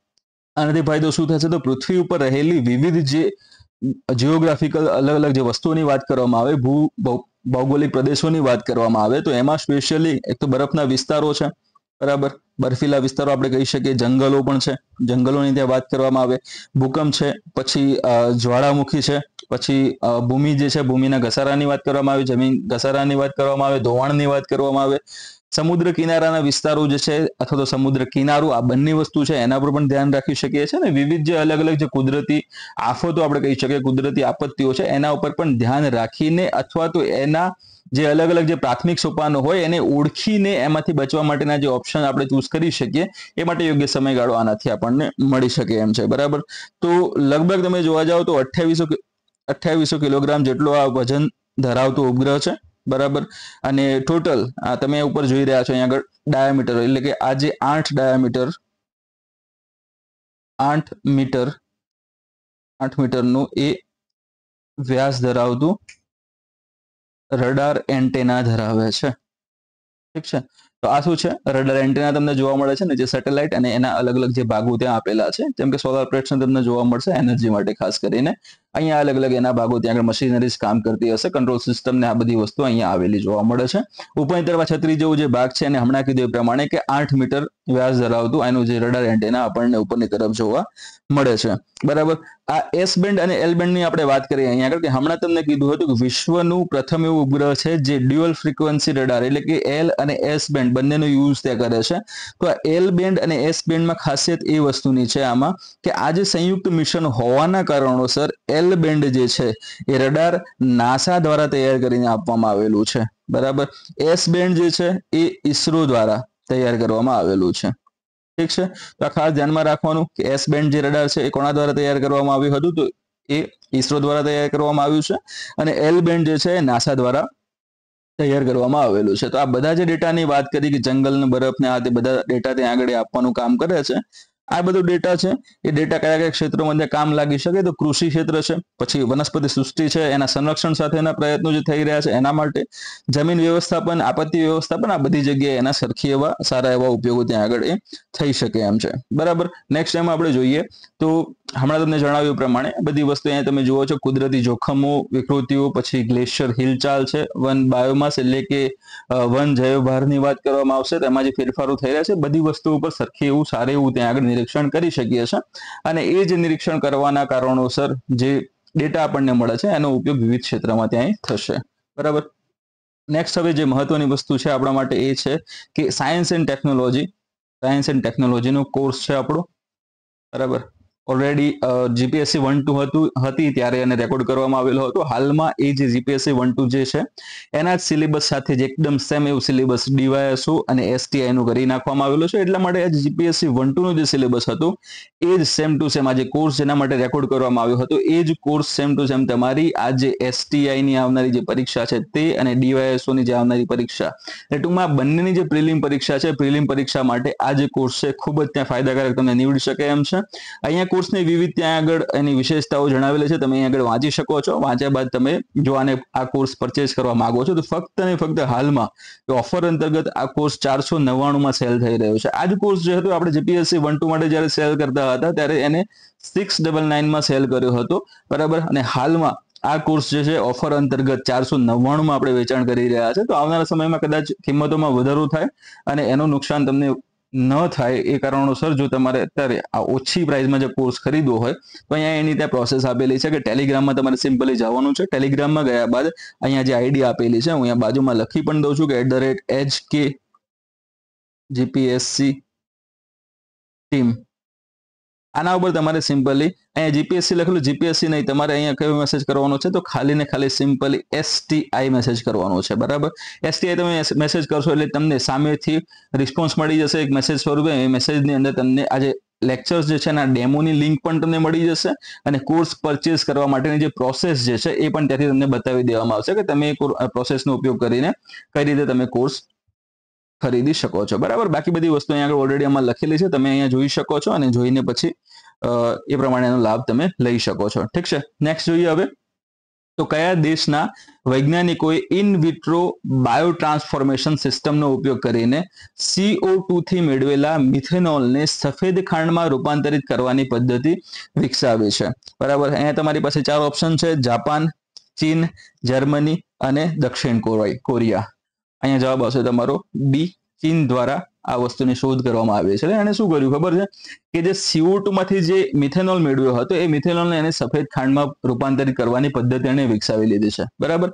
આનાથી ફાયદો શું થશે, તો પૃથ્વી ઉપર રહેલી વિવિધ જે જીઓગ્રાફિકલ અલગ અલગ જે વસ્તુઓની વાત કરવામાં આવે, ભૌગોલિક પ્રદેશોની વાત કરવામાં આવે, તો એમાં સ્પેશિયલી એક તો બરફના વિસ્તારો છે, બરાબર. બર્ફીલા વિસ્તારો આપણે કહી શકીએ, જંગલો પણ છે, જંગલોની ત્યાં વાત કરવામાં આવે, ભૂકંપ છે, પછી જ્વાળામુખી છે, પછી ભૂમિ જે છે ભૂમિના ઘસારાની વાત કરવામાં આવે, જમીન ઘસારાની વાત કરવામાં આવે, ધોવાણની વાત કરવામાં આવે, સમુદ્ર કિનારાના વિસ્તારો જે છે અથવા તો સમુદ્ર કિનારો, આ બંને વસ્તુ છે એના પર પણ ધ્યાન રાખી શકીએ છીએ, ને વિવિધ જે અલગ અલગ જે કુદરતી આફતો આપણે કહી શકીએ, કુદરતી આપત્તિઓ છે એના ઉપર પણ ધ્યાન રાખીને, અથવા તો એના જે અલગ અલગ જે પ્રાથમિક સોપાનો હોય એને ઓળખીને એમાંથી બચવા માટેના જે ઓપ્શન આપણે ચૂઝ કરી શકીએ, એ માટે યોગ્ય સમયગાળો આનાથી આપણને મળી શકે એમ છે, બરાબર. તો લગભગ તમે જોવા જાવ તો 2800 કિલોગ્રામ જેટલો આ વજન ધરાવતો ઉપગ્રહ છે, બરાબર. અને ટોટલ આ તમે ઉપર જોઈ રહ્યા છો અહીંયા આગળ ડાયામીટર, એટલે કે આ જે 8 મીટરનું એ વ્યાસ ધરાવતું રડાર એન્ટેના ધરાવે છે, ઠીક છે. તો આ શું છે, રડાર એન્ટેના તમને જોવા મળે છે ને, જે સેટેલાઇટ અને એના અલગ અલગ જે ભાગો ત્યાં આપેલા છે, જેમ કે સોલાર પ્લેટ્સ તમને જોવા મળશે એનર્જી માટે ખાસ કરીને. અહીંયા અલગ અલગ એના ભાગો ત્યાં આગળ મશીનરીઝ કામ કરતી હશે, કંટ્રોલ સિસ્ટમ ને આ બધી વસ્તુ અહીંયા આવેલી જોવા મળે છે. ઉપરની તરફ છત્રી જેવું જે ભાગ છે એને હમણાં કીધું એ પ્રમાણે કે 8 મીટર વ્યાસ ધરાવતું આનું જે રડાર એન્ટેના આપણને ઉપરની તરફ જોવા મળે છે, બરાબર. આ એસ બેન્ડ અને એલ બેન્ડની આપણે વાત કરીએ અહીંયા આગળ, કે હમણાં તમને કીધું હતું કે વિશ્વનું પ્રથમ એવું ઉપગ્રહ છે જે ડ્યુઅલ ફ્રીક્વન્સી રડાર, એટલે કે એલ અને એસ બેન્ડ બંનેનો યુઝ ત્યાં કરે છે. તો આ એલ બેન્ડ અને એસ બેન્ડમાં ખાસિયત એ વસ્તુની છે આમાં, કે આ જે સંયુક્ત મિશન હોવાના કારણોસર એલ બેન્ડ જે છે એ રડાર નાસા દ્વારા તૈયાર કરીને આપવામાં આવેલું છે, બરાબર. એસ બેન્ડ જે છે એ ઇસરો દ્વારા તૈયાર કરવામાં આવેલું છે, ઠીક છે. તો આ ખાસ ધ્યાનમાં રાખવાનું કે એસ બેન્ડ જે રડાર છે એ કોના દ્વારા તૈયાર કરવામાં આવ્યું હતું, તો એ ઇસરો દ્વારા તૈયાર કરવામાં આવ્યું છે, અને એલ બેન્ડ જે છે એ નાસા દ્વારા તૈયાર કરવામાં આવેલું છે. તો આ બધા જે ડેટાની વાત કરી કે જંગલ ને બરફ ને આ તે બધા ડેટા ત્યાં આગળ આપવાનું કામ કરે છે, આ બધો ડેટા છે એ ડેટા કયા કયા ક્ષેત્રોમાં કામ લાગી શકે, તો કૃષિ ક્ષેત્ર છે, પછી વનસ્પતિ સૃષ્ટિ છે એના સંરક્ષણ સાથેના પ્રયત્નો જે થઈ રહ્યા છે એના માટે, જમીન વ્યવસ્થાપન, આપત્તિ વ્યવસ્થાપન, આ બધી જગ્યાએ એના સરખી એવા સારા એવા ઉપયોગો ત્યાં આગળ એ થઈ શકે એમ છે, બરાબર. નેક્સ્ટ એમાં આપણે જોઈએ તો હમણાં તમને જણાવ્યું પ્રમાણે બધી વસ્તુ અહીંયા તમે જુઓ છો, કુદરતી જોખમો, વિકૃતિઓ, પછી ગ્લેશિયર હિલચાલ છે, વન બાયોમાસ એટલે કે વન જૈવભારની વાત કરવામાં આવશે, તેમાં જે ફેરફારો થઈ રહ્યા છે બધી વસ્તુઓ ઉપર સરખી એવું સારું એવું ત્યાં આગળ નિરીક્ષણ કરી શકીએ છીએ, અને એ જ નિરીક્ષણ કરવાના કારણોસર જે ડેટા આપણને મળે છે એનો ઉપયોગ વિવિધ ક્ષેત્રમાં ત્યાં થશે, બરાબર. નેક્સ્ટ હવે જે મહત્વની વસ્તુ છે આપણા માટે એ છે કે સાયન્સ એન્ડ ટેકનોલોજીનો કોર્સ છે આપણો, બરાબર. ઓલરેડી જીપીએસસી 1-2 હતી ત્યારે એને રેકોર્ડ કરવામાં આવેલો હતો. હાલમાં એ જે જીપીએસસી 1-2 જે છે એના જ સિલેબસ સાથે જ એકદમ સેમ એવું સિલેબસ ડીવાયએસઓ અને એસટીઆઈ નું કરી નાખવામાં આવેલું છે. એટલા માટે આ જીપીએસસી 1-2 નું જે સિલેબસ હતું એ જ સેમ ટુ સેમ આ જે કોર્સ જેના માટે રેકોર્ડ કરવામાં આવ્યો હતો એ જ કોર્સ સેમ ટુ સેમ તમારી આ જે એસટીઆઈ ની આવનારી જે પરીક્ષા છે તે અને ડીવાયએસઓ ની જે આવનારી પરીક્ષા, એટલે ટૂંકમાં બંનેની જે પ્રિલિમ પરીક્ષા છે, પ્રિલિમ પરીક્ષા માટે આ જે કોર્સ છે ખૂબ જ ત્યાં ફાયદાકારક તમને નીવડી શકે એમ છે. અહીંયા કોર્સની વિવિધ ત્યાં આગળ એની વિશેષતાઓ જણાવેલી છે, તમે અહીં આગળ વાંચી શકો છો. વાંચ્યા બાદ તમે જો આને આ કોર્સ પરચેસ કરવા માંગો છો તો ફક્ત ને ફક્ત હાલમાં ઓફર અંતર્ગત આ કોર્સ 499 માં સેલ થઈ રહ્યો છે. આ જ કોર્સ જે હતો આપણે જીપીએસસી 1-2 માટે જ્યારે સેલ કરતા હતા ત્યારે એને 699 માં સેલ કર્યો હતો, બરાબર. અને હાલમાં આ કોર્સ જે છે ઓફર અંતર્ગત 499 માં આપણે વેચાણ કરી રહ્યા છે. તો આવનારા સમયમાં કદાચ કિંમતોમાં વધારો થાય અને એનું નુકસાન તમને ન થાય એ કારણોસર જો તમારે અત્યારે આ ઓછી પ્રાઇસમાં જે કોર્સ ખરીદવો હોય તો અહીંયા એની ત્યાં પ્રોસેસ આપેલી છે કે ટેલિગ્રામમાં તમારે સિમ્પલી જવાનું છે. ટેલિગ્રામમાં ગયા બાદ અહીંયા જે આઈડી આપેલી છે હું અહીંયા બાજુમાં લખી પણ દઉં છું કે @HKGPSC ટીમ, આના ઉપર તમારે સિમ્પલી અહીંયા જીપીએસસી લખેલું, જીપીએસસી નહીં, તમારે અહીંયા કયો મેસેજ કરવાનો છે તો ખાલી ને ખાલી સિમ્પલી STI મેસેજ કરવાનો છે, બરાબર. STI તમે મેસેજ કરશો એટલે તમને સામેથી રિસ્પોન્સ મળી જશે એક મેસેજ સ્વરૂપે. એ મેસેજની અંદર તમને આજે લેક્ચર્સ જે છે એના ડેમોની લિંક પણ તમને મળી જશે અને કોર્સ પરચેસ કરવા માટેની જે પ્રોસેસ જે છે એ પણ ત્યાંથી તમને બતાવી દેવામાં આવશે કે તમે એ પ્રોસેસનો ઉપયોગ કરીને કઈ રીતે તમે કોર્સ ખરીદી શકો છો, બરાબર. બાકી બધી વસ્તુ અહીંયા આગળ ઓલરેડી આમાં લખેલી છે, તમે અહીંયા જોઈ શકો છો અને જોઈને પછી એ પ્રમાણેનો લાભ તમે લઈ શકો છો. ઠીક છે, નેક્સ્ટ જોઈએ હવે તો કયા દેશના વૈજ્ઞાનિકોએ ઇન વિટ્રો બાયો ટ્રાન્સફોર્મેશન સિસ્ટમનો ઉપયોગ કરીને CO2 થી મેળવેલા મિથેનોલને સફેદ ખાંડમાં રૂપાંતરિત કરવાની પદ્ધતિ વિકસાવી છે, બરાબર. અહીંયા તમારી પાસે 4 ઓપ્શન છે: જાપાન, ચીન, જર્મની અને દક્ષિણ કોરિયા. અહીંયા જવાબ આવશે તમારો બી, ચીન દ્વારા આ વસ્તુની શોધ કરવામાં આવી છે. એને શું કર્યું ખબર છે કે જે CO2 માંથી જે મિથેનોલ મેળવ્યો હતો એ મિથેનોલને એને સફેદ ખાંડમાં રૂપાંતરિત કરવાની પદ્ધતિ એને વિકસાવી લીધી છે, બરાબર.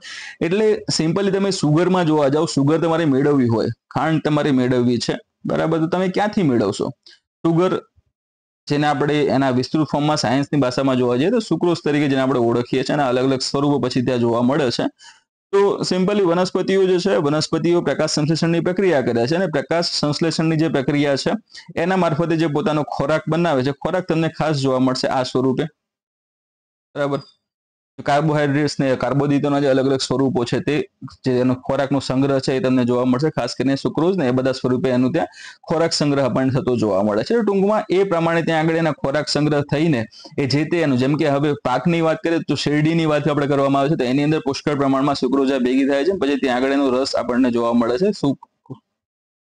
એટલે સિમ્પલી તમે સુગરમાં જોવા જાઓ, સુગર તમારે મેળવવી હોય, ખાંડ તમારે મેળવવી છે, બરાબર, તો તમે ક્યાંથી મેળવશો? સુગર જેને આપણે એના વિસ્તૃત ફોર્મમાં સાયન્સની ભાષામાં જોવા જઈએ તો સુક્રોઝ તરીકે જેને આપણે ઓળખીએ છીએ, એના અલગ અલગ સ્વરૂપો પછી ત્યાં જોવા મળે છે. તો સિમ્પલી વનસ્પતિઓ જે છે, વનસ્પતિઓ પ્રકાશ સંશ્લેષણની પ્રક્રિયા કરે છે અને પ્રકાશ સંશ્લેષણની જે પ્રક્રિયા છે એના મારફતે જે પોતાનો ખોરાક બનાવે છે, ખોરાક તમને ખાસ જોવા મળશે આ સ્વરૂપે, બરાબર. કાર્બોહાઈડ્રેટ્સ ને કાર્બોદિતોના જે અલગ અલગ સ્વરૂપો છે તે જે એનો ખોરાકનો સંગ્રહ છે એ તમને જોવા મળશે, ખાસ કરીને સુક્રોઝ ને એ બધા સ્વરૂપે એનું ત્યાં ખોરાક સંગ્રહ આપણને થતો જોવા મળે છે. ટૂંકમાં એ પ્રમાણે ત્યાં આગળ એના ખોરાક સંગ્રહ થઈને એ જે તે એનું, જેમ કે હવે પાકની વાત કરીએ તો શેરડીની વાત આપણે કરવામાં આવે છે તો એની અંદર પુષ્કળ પ્રમાણમાં સુક્રોઝા ભેગી થાય છે, પછી ત્યાં આગળ એનો રસ આપણને જોવા મળે છે,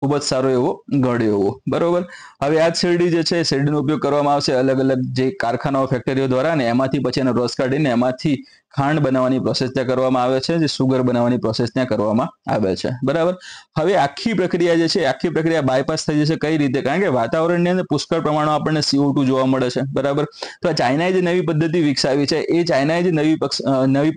ખૂબ જ સારો એવો ગળ્યો એવો, બરોબર. હવે આ શેરડી જે છે શેરડીનો ઉપયોગ કરવામાં આવશે અલગ અલગ જે કારખાનાઓ, ફેક્ટરીઓ દ્વારા, ને એમાંથી પછી એનો રસ કાઢીને એમાંથી ખાંડ બનાવવાની પ્રોસેસ ત્યાં કરવામાં આવે છે, જે સુગર બનાવવાની પ્રોસેસ ત્યાં કરવામાં આવે છે, બરાબર. હવે આખી પ્રક્રિયા જે છે આખી પ્રક્રિયા બાયપાસ થઈ જશે. કઈ રીતે? કારણ કે વાતાવરણની અંદર પુષ્કળ પ્રમાણમાં આપણને CO2 જોવા મળે છે, બરાબર. તો ચાઇનાએ જે નવી પદ્ધતિ વિકસાવી છે એ ચાઇનાએ જે નવી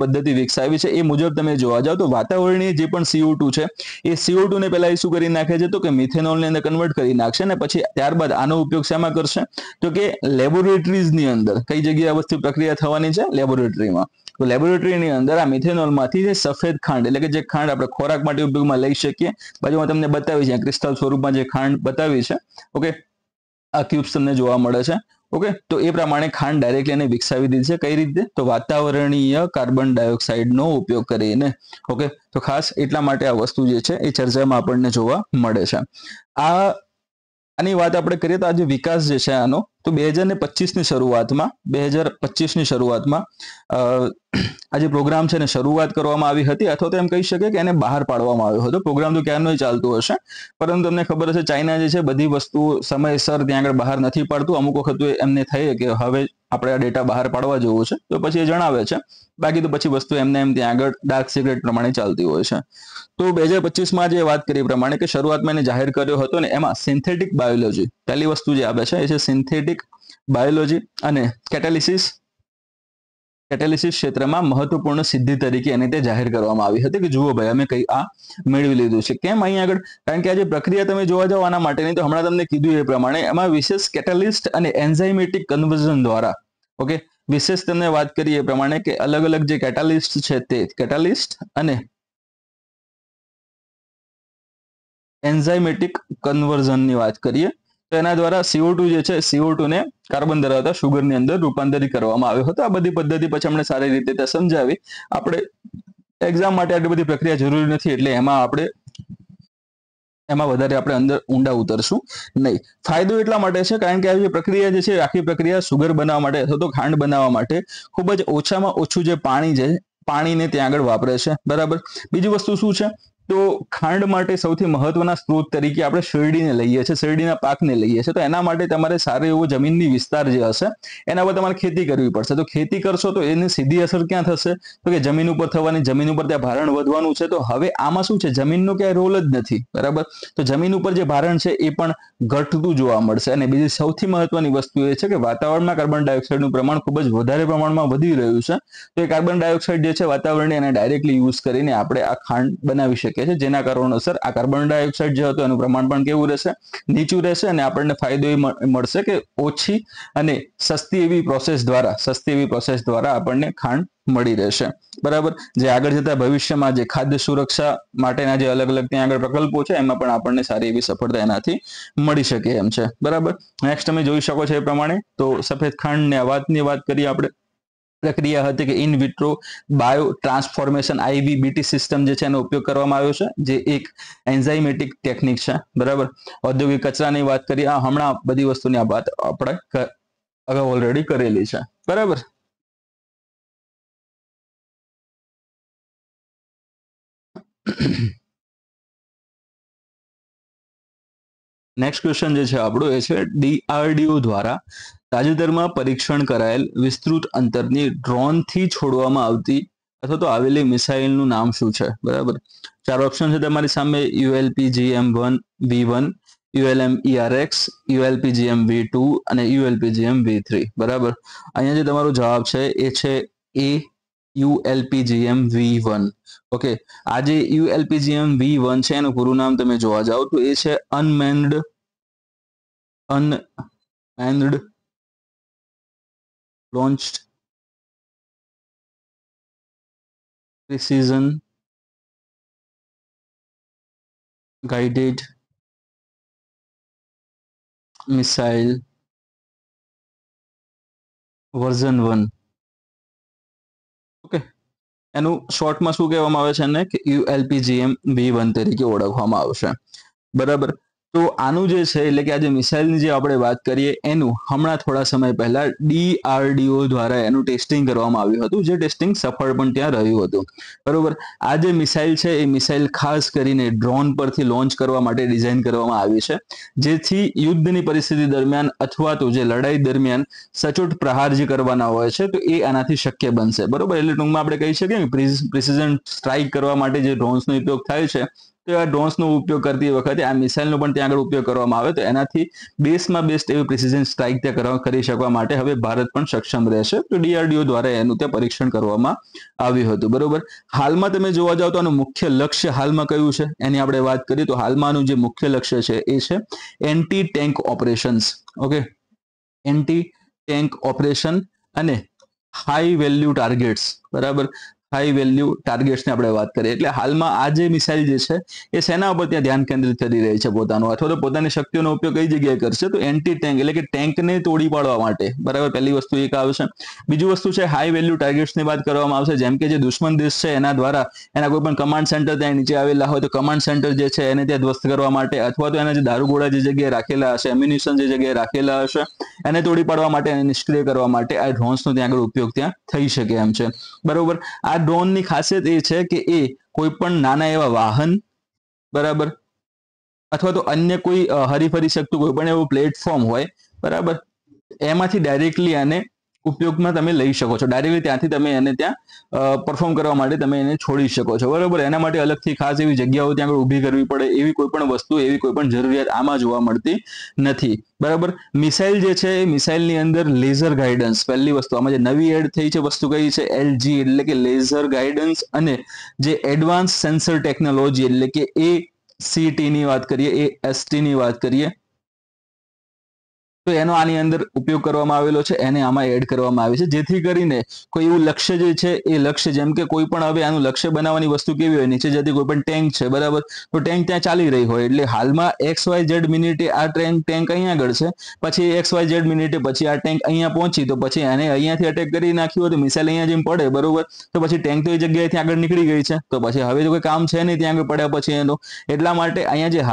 પદ્ધતિ વિકસાવી છે એ મુજબ તમે જોવા જાઓ તો વાતાવરણીય જે પણ CO2 છે એ CO2 ને પહેલા એ શું કરી નાખે છે તો કે મિથેનોલની અંદર કન્વર્ટ કરી નાખશે અને પછી ત્યારબાદ આનો ઉપયોગ શેમાં કરશે તો કે લેબોરેટરીઝની અંદર. કઈ જગ્યાએ આ વસ્તુ પ્રક્રિયા થવાની છે? લેબોરેટરીમાં. તો લેબોરેટરીની અંદર આ મિથેનોલમાંથી જે સફેદ ખાંડ, એટલે કે જે ખાંડ આપણે ખોરાક માટે ઉપયોગમાં લઈ શકીએ, બાજુમાં તમને બતાવી છે ક્રિસ્ટલ સ્વરૂપમાં જે ખાંડ બતાવી છે, ઓકે, આ ક્યુબ્સ તમને જોવા મળે છે, ઓકે. તો એ પ્રમાણે ખાંડ ડાયરેક્ટલી એને વિકસાવી દીધી છે. કઈ રીતે? તો વાતાવરણીય કાર્બન ડાયોક્સાઇડનો ઉપયોગ કરીને, ઓકે. તો ખાસ એટલા માટે આ વસ્તુ જે છે એ ચર્ચામાં આપણને જોવા મળે છે. આની વાત આપણે કરીએ તો આ જે વિકાસ જે છે આનો, તો 2025ની શરૂઆતમાં આ જે પ્રોગ્રામ છે એને શરૂઆત કરવામાં આવી હતી, અથવા તો એમ કહી શકે કે એને બહાર પાડવામાં આવ્યો હતો. પ્રોગ્રામ તો ક્યારનો ચાલતું હશે, પરંતુ તમને ખબર હશે ચાઇના જે છે બધી વસ્તુ સમયસર ત્યાં આગળ બહાર નથી પાડતું. અમુક વખત એમને થાય કે હવે આપણે આ ડેટા બહાર પાડવા જેવું છે તો પછી એ જણાવે છે, બાકી તો પછી વસ્તુ એમને એમ ત્યાં આગળ ડાર્ક સિક્રેટ પ્રમાણે ચાલતી હોય છે. તો 2025માં જે વાત કરી પ્રમાણે કે શરૂઆતમાં એને જાહેર કર્યો હતો ને એમાં સિન્થેટિક બાયોલોજી પહેલી વસ્તુ જે આવે છે એ છે સિન્થેટિક બાયોલોજી અને કેટાલિસિસ કેટાલિસિસ ક્ષેત્રમાં મહત્વપૂર્ણ સિદ્ધિ તરીકે એને તે જાહેર કરવામાં આવી હતી કે જુઓ ભાઈ અમે કઈ આ મેળવી લીધું છે. કેમ અહીં આગળ? કારણ કે આ જે પ્રક્રિયા તમે જોવા જાઓ આના માટેની, તો હમણાં તમને કીધું એ પ્રમાણે એમાં વિશેષ કેટાલિસ્ટ અને એન્ઝાઇમેટિક કન્વર્ઝન દ્વારા, ઓકે, વિશેષ તમને વાત કરીએ એ પ્રમાણે કે અલગ અલગ જે કેટાલિસ્ટ છે તે કેટાલિસ્ટ અને એન્ઝાઇમેટિક કન્વર્ઝનની વાત કરીએ તો એના દ્વારા CO2 જે છે, CO2 ને કાર્બન ધરાવતા સુગરની અંદર રૂપાંતરિત કરવામાં આવ્યો હતો. આ બધી પદ્ધતિ પછી અમને સારી રીતે સમજાવી. આપણે એક્ઝામ માટે આટલી બધી પ્રક્રિયા જરૂરી નથી, એટલે એમાં વધારે આપણે અંદર ઊંડા ઉતરશું નહીં. ફાયદો એટલા માટે છે કારણ કે આ જે પ્રક્રિયા જે છે, આખી પ્રક્રિયા સુગર બનાવવા માટે અથવા તો ખાંડ બનાવવા માટે ખૂબ જ ઓછામાં ઓછું જે પાણી છે, પાણીને ત્યાં આગળ વાપરે છે, બરાબર. બીજી વસ્તુ શું છે, તો ખાંડ માટે સૌથી મહત્વના સ્ત્રોત તરીકે આપણે શેરડીને લઈએ છીએ, શેરડીના પાકને લઈએ છીએ. તો એના માટે તમારે સારો એવો જમીનની વિસ્તાર જે હશે એના પર તમારે ખેતી કરવી પડશે. તો ખેતી કરશો તો એની સીધી અસર ક્યાં થશે, તો કે જમીન ઉપર થવાની, જમીન ઉપર ત્યાં ભારણ વધવાનું છે. તો હવે આમાં શું છે, જમીનનો ક્યાંય રોલ જ નથી, બરાબર. તો જમીન ઉપર જે ભારણ છે એ પણ ઘટતું જોવા મળશે. અને બીજી સૌથી મહત્વની વસ્તુ એ છે કે વાતાવરણમાં કાર્બન ડાયોક્સાઇડનું પ્રમાણ ખૂબ જ વધારે પ્રમાણમાં વધી રહ્યું છે. તો એ કાર્બન ડાયોક્સાઇડ જે છે વાતાવરણને એને ડાયરેક્ટલી યુઝ કરીને આપણે આ ખાંડ બનાવી શકીએ છીએ, જેના કારણોસર આ કાર્બન ડાયોક્સાઇડ જે હતું એનું પ્રમાણ પણ કેવું રહેશે, નીચું રહેશે. અને આપણને ફાયદો એ મળશે કે ઓછી અને સસ્તી એવી પ્રોસેસ દ્વારા આપણને ખાંડ મળી રહેશે, બરાબર. જે આગળ જતા ભવિષ્યમાં જે ખાદ્ય સુરક્ષા માટેના જે અલગ અલગ ત્યાં આગળ પ્રકલ્પો છે એમાં પણ આપણને સારી એવી સફળતા એનાથી મળી શકે એમ છે, બરાબર. નેક્સ્ટ તમે જોઈ શકો છો એ પ્રમાણે, તો સફેદ ખાંડની વાત કરીએ આપણે. પ્રક્રિયા હતી કે in vitro bio transformation IVBT system જે છે એનો ઉપયોગ કરવામાં આવ્યો છે, જે એક એન્ઝાઇમેટિક ટેકનિક છે, બરાબર. ઔદ્યોગિક કચરાની વાત કરીએ, હમણાં બધી વસ્તુની આ વાત આપણે અગાઉ ઓલરેડી કરેલી છે, બરાબર. નેક્સ્ટ ક્વેશ્ચન જે છે આપણો એ છે DRDO દ્વારા તાજેતરમાં પરીક્ષણ કરાયેલ વિસ્તૃત અંતરની ડ્રોનથી છોડવામાં આવતી અથવા તો આવેલી મિસાઇલનું નામ શું છે, બરાબર. 4 ઓપ્શન છે તમારી સામે: ULPGM-1 V1, ULM-ERX, ULPGM-V2 અને ULPGM-V3, બરાબર. અહીંયા જે તમારો જવાબ છે એ છે A, ULPGM-V1. ઓકે, આ જે ULPGM-V1 છે એનું પૂરું નામ તમે જોવા જાઓ તો એ છે unmanned launched precision guided missile version 1. Okay, એનું શોર્ટમાં શું કહેવામાં આવે છે એને કે ULPGM-V1 તરીકે ઓળખવામાં આવશે, બરાબર. તો આનું જે છે એટલે કે આ જે મિસાઇલની જે આપણે વાત કરીએ એનું હમણાં થોડા સમય પહેલા DRDO દ્વારા એનું ટેસ્ટિંગ કરવામાં આવ્યું હતું, જે ટેસ્ટિંગ સફળ પણ ત્યાં રહ્યું હતું, બરોબર. આ જે મિસાઇલ છે એ મિસાઇલ ખાસ કરીને ડ્રોન પરથી લોન્ચ કરવા માટે ડિઝાઇન કરવામાં આવી છે, જેથી યુદ્ધની પરિસ્થિતિ દરમિયાન અથવા તો જે લડાઈ દરમિયાન સચોટ પ્રહાર જે કરવાના હોય છે તો એ આનાથી શક્ય બનશે, બરોબર. એટલે ટૂંકમાં આપણે કહી શકીએ કે પ્રિસિઝન સ્ટ્રાઇક કરવા માટે જે ડ્રોન્સનો ઉપયોગ થાય છે, તો આ ડ્રોન્સનો ઉપયોગ કરતી વખતે આ મિસાઇલનો પણ ત્યાં આગળ ઉપયોગ કરવામાં આવે તો એનાથી બેસ્ટમાં બેસ્ટ એવી પ્રિસિઝન સ્ટ્રાઇક ત્યાં કરી શકવા માટે હવે ભારત પણ સક્ષમ રહેશે. તો DRDO દ્વારા એનું ત્યાં પરીક્ષણ કરવામાં આવ્યું હતું, બરોબર. હાલમાં તમે જોવા જાવ તો આનું મુખ્ય લક્ષ્ય હાલમાં કયું છે એની આપણે વાત કરીએ તો હાલમાં આનું જે મુખ્ય લક્ષ્ય છે એ છે anti tank operations. Okay, anti tank operation અને હાઈ વેલ્યુ ટાર્ગેટ્સ, બરાબર. હાઈ વેલ્યુ ટાર્ગેટ્સની આપણે વાત કરીએ એટલે હાલમાં આ જે મિસાઇલ જે છે એ સેના ઉપર ત્યાં ધ્યાન કેન્દ્રિત કરી રહી છે પોતાનું, અથવા તો પોતાની શક્તિઓનો ઉપયોગ કઈ જગ્યાએ કરશે તો એન્ટી ટેન્ક એટલે કે ટેન્કને તોડી પાડવા માટે, બરાબર. પહેલી વસ્તુ એક આવશે. બીજી વસ્તુ છે હાઈ વેલ્યુ ટાર્ગેટ્સની વાત કરવામાં આવશે, જેમ કે જે દુશ્મન દેશ છે એના દ્વારા એના કોઈ પણ કમાન્ડ સેન્ટર ત્યાં નીચે આવેલા હોય તો કમાન્ડ સેન્ટર જે છે એને ત્યાં ધ્વસ્ત કરવા માટે, અથવા તો એના જે દારૂગોળા જે જગ્યાએ રાખેલા હશે, એમ્યુનિશન જે જગ્યાએ રાખેલા હશે એને તોડી પાડવા માટે, એને નિષ્ક્રિય કરવા માટે આ ડ્રોન્સનો ત્યાં આગળ ઉપયોગ ત્યાં થઈ શકે એમ છે, બરોબર. આ ડ્રોનની ખાસિયત એ છે કે એ કોઈ પણ નાના એવા વાહન, બરાબર, અથવા તો અન્ય કોઈ હરીફરી શકતું કોઈ પણ એવું પ્લેટફોર્મ હોય, બરાબર, એમાંથી ડાયરેક્ટલી આને ઉપયોગમાં તમે લઈ શકો છો, ડાયરેક્ટલી ત્યાંથી તમે એને ત્યાં પરફોર્મ કરવા માટે તમે એને છોડી શકો છો, બરાબર. એના માટે અલગથી ખાસ એવી જગ્યાઓ ત્યાં આગળ ઊભી કરવી પડે એવી કોઈ પણ વસ્તુ, એવી કોઈ પણ જરૂરિયાત આમાં જોવા મળતી નથી, બરાબર. મિસાઇલ જે છે એ મિસાઇલની અંદર લેઝર ગાઈડન્સ, પહેલી વસ્તુ આમાં જે નવી એડ થઈ છે વસ્તુ કઈ છે, LG એટલે કે લેઝર ગાઈડન્સ, અને જે એડવાન્સ સેન્સર ટેકનોલોજી એટલે કે ACT ની વાત કરીએ, AST ની વાત કરીએ, તો એનો આની અંદર ઉપયોગ કરવામાં આવેલો છે, એને આમાં એડ કરવામાં આવી છે, જેથી કરીને કોઈ એવું લક્ષ્ય જે છે એ લક્ષ્ય, જેમ કે કોઈ પણ હવે આનું લક્ષ્ય બનાવવાની વસ્તુ કેવી હોય, નીચે જતી કોઈ પણ ટેન્ક છે, બરાબર, તો ટેન્ક ત્યાં ચાલી રહી હોય, એટલે હાલમાં XYZ મિનિટે આ ટેન્ક અહીંયા આગળ છે, પછી XYZ મિનિટે પછી આ ટેન્ક અહીંયા પહોંચી, તો પછી એને અહીંયાથી અટેક કરી નાખ્યું હોય તો મિસાઇલ અહીંયા જેમ પડે, બરોબર, તો પછી ટેન્ક તો એ જગ્યાએથી આગળ નીકળી ગઈ છે, તો પછી હવે તો કોઈ કામ છે નહીં ત્યાં આગળ પડ્યા પછી એનો. એટલા માટે અહીંયા જે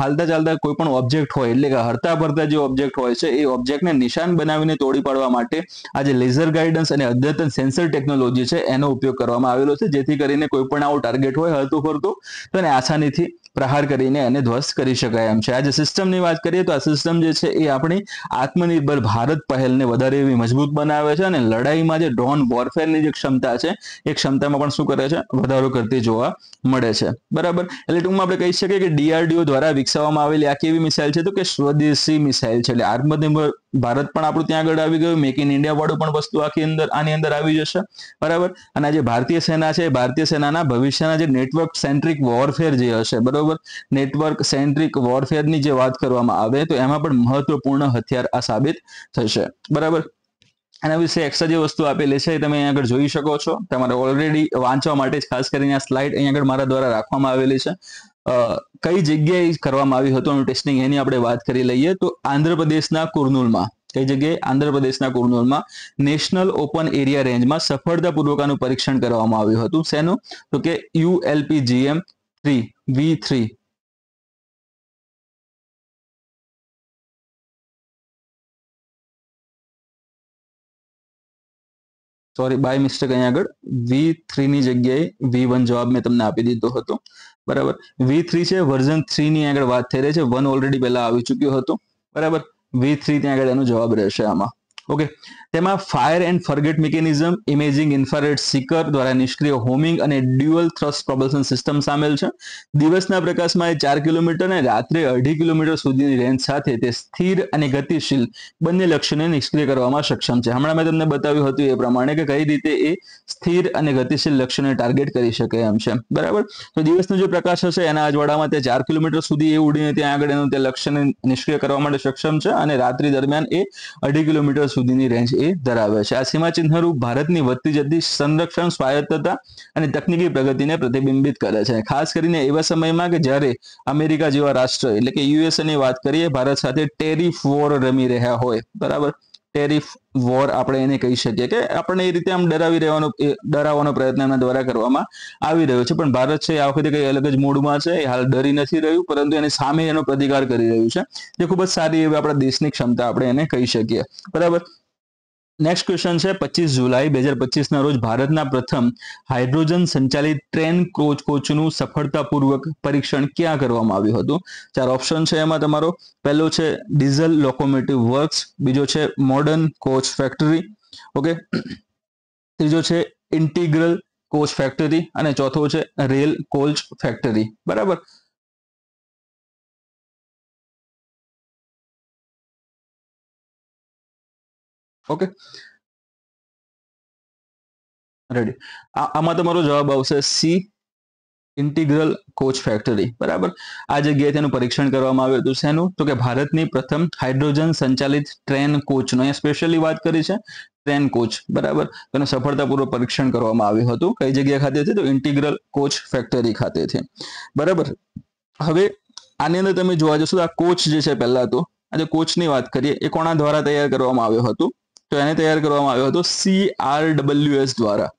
હાલતા ચાલતા કોઈ પણ ઓબ્જેક્ટ હોય, એટલે કે હરતા ફરતા જે ઓબ્જેક્ટ હોય છે, એ ઓબ્જેક્ટને નિશાન બનાવીને તોડી પાડવા માટે આ જે લેઝર ગાઈડન્સ અને અદ્યતન સેન્સર ટેકનોલોજી છે એનો ઉપયોગ કરવામાં આવેલો છે, જેથી કરીને કોઈ પણ આવો ટાર્ગેટ હોય હરતું ફરતું તો એને આસાનીથી પ્રહાર કરીને એને ધ્વસ્ત કરી શકાય એમ છે. આ જે સિસ્ટમની વાત કરીએ તો આ સિસ્ટમ જે છે એ આપણી આત્મનિર્ભર ભારત પહેલને વધારે એવી મજબૂત બનાવે છે, અને લડાઈમાં જે ડ્રોન વોરફેરની જે ક્ષમતા છે એ ક્ષમતામાં પણ શું કરે છે, વધારો કરતી જોવા મળે છે, બરાબર. એટલે ટૂંકમાં આપણે કહી શકીએ કે DRDO દ્વારા વિકસાવવામાં આવેલી આ કેવી મિસાઇલ છે, તો કે સ્વદેશી મિસાઇલ છે, એટલે આત્મનિર્ભર ભારત પણ આપણું ત્યાં આગળ આવી ગયું, મેક ઇન ઇન્ડિયા વાળું પણ વસ્તુ આની અંદર આવી જશે, બરાબર. અને આ જે ભારતીય સેના છે, ભારતીય સેનાના ભવિષ્યના જે નેટવર્ક સેન્ટ્રિક વોરફેર જે હશે, બરાબર, નેટવર્ક સેન્ટ્રિક વોરફેરની જે વાત કરવામાં આવે તો એમાં પણ મહત્વપૂર્ણ હથિયાર આ સાબિત થશે, બરાબર. આના વિશે એક્સ્ટ્રા જે વસ્તુ આપેલી છે એ તમે અહીંયા આગળ જોઈ શકો છો, તમારે ઓલરેડી વાંચવા માટે જ ખાસ કરીને આ સ્લાઇડ અહીંયા આગળ મારા દ્વારા રાખવામાં આવેલી છે. કઈ જગ્યાએ કરવામાં આવ્યું હતું એનું ટેસ્ટિંગ એની આપણે વાત કરી લઈએ તો આંધ્રપ્રદેશના કુર્નૂલમાં, કઈ જગ્યાએ, આંધ્રપ્રદેશના કુર્નૂલમાં નેશનલ ઓપન એરિયા રેન્જમાં સફળતાપૂર્વક આનું પરીક્ષણ કરવામાં આવ્યું હતું. શેનું, તો કે ULPGM-3 V3, sorry by mistake અહીંયા આગળ V3 ની જગ્યાએ V1 જવાબ મેં તમને આપી દીધો હતો, બરાબર. V3 છે, વર્ઝન 3 ની આગળ વાત થઈ રહી છે, 1 ઓલરેડી પહેલા આવી ચૂક્યું હતું, બરાબર. V3 ત્યાં આગળ એનો જવાબ રહેશે આમાં, ઓકે. તેમાં fire and forget mechanism, imaging infrared seeker દ્વારા નિષ્ક્રિય હોમિંગ અને ડ્યુઅલ થ્રસ્ટ પ્રોપલ્શન સિસ્ટમ સામેલ છે. દિવસના પ્રકાશમાં એ 4 કિલોમીટર અને રાત્રે 2.5 કિલોમીટર સુધીની રેન્જ સાથે તે સ્થિર અને ગતિશીલ બંને લક્ષ્યને નિષ્ક્રિય કરવામાં સક્ષમ છે. હમણાં મેં તમને બતાવ્યું હતું એ પ્રમાણે કે કઈ રીતે એ સ્થિર અને ગતિશીલ લક્ષ્યને ટાર્ગેટ કરી શકે એમ છે, બરાબર. તો દિવસનો જે પ્રકાશ હશે એના અજવાળામાં તે 4 કિલોમીટર સુધી એ ઉડીને ત્યાં આગળ એનું તે લક્ષ્યને નિષ્ક્રિય કરવા માટે સક્ષમ છે, અને રાત્રિ દરમિયાન એ 2.5 કિલોમીટર સુધીની રેન્જ એ ધરાવે છે. આ સીમાચિહ્નરૂપ ભારતની વધતી જતી સંરક્ષણ સ્વાયત્તતા અને તકનીકી પ્રગતિને પ્રતિબિંબિત કરે છે, ખાસ કરીને એવા સમયમાં કે જ્યારે અમેરિકા જેવા રાષ્ટ્ર એટલે કે USA ની વાત કરીએ ભારત સાથે ટેરિફ વોર રમી રહ્યા હોય, બરાબર. ટેરિફ વોર આપણે એને કહી શકીએ કે આપણને એ રીતે આમ ડરાવવાનો પ્રયત્ન એના દ્વારા કરવામાં આવી રહ્યો છે, પણ ભારત છે આ વખતે કઈ અલગ જ મૂડમાં છે, એ હાલ ડરી નથી રહ્યું, પરંતુ એની સામે એનો પ્રતિકાર કરી રહ્યું છે, જે ખૂબ જ સારી એવી આપણા દેશની ક્ષમતા આપણે એને કહી શકીએ, બરાબર. નેક્સ્ટ ક્વેશ્ચન છે 25 જુલાઈ 2025 ના રોજ ભારતના પ્રથમ હાઇડ્રોજન સંચાલિત ટ્રેન કોચનું સફળતાપૂર્વક પરીક્ષણ ક્યાં કરવામાં આવ્યું હતું? 4 ઓપ્શન છે એમાં તમારો. પહેલો છે ડીઝલ લોકોમોટિવ વર્ક્સ, બીજો છે મોડર્ન કોચ ફેક્ટરી, ઓકે, ત્રીજો છે ઇન્ટિગ્રલ કોચ ફેક્ટરી, અને ચોથો છે રેલ કોચ ફેક્ટરી, બરાબર. Okay, ready. આમાં તમારો જવાબ આવશે સી, ઇન્ટિગ્રલ કોચ ફેક્ટરી, બરાબર. આ જગ્યાએ તેનું પરીક્ષણ કરવામાં આવ્યું હતું, શેનું, તો કે ભારતની પ્રથમ હાઇડ્રોજન સંચાલિત ટ્રેન કોચનું, અહીંયા સ્પેશિયલી વાત કરી છે ટ્રેન કોચ, બરાબર. તેનું સફળતાપૂર્વક પરીક્ષણ કરવામાં આવ્યું હતું, કઈ જગ્યા ખાતેથી, તો ઇન્ટિગ્રલ કોચ ફેક્ટરી ખાતેથી, બરાબર. હવે આની અંદર તમે જોવા જશો આ કોચ જે છે, પહેલા તો આ જે કોચની વાત કરીએ એ કોના દ્વારા તૈયાર કરવામાં આવ્યું હતું, તો એને તૈયાર કરવામાં આવ્યો હતો CRWS દ્વારા,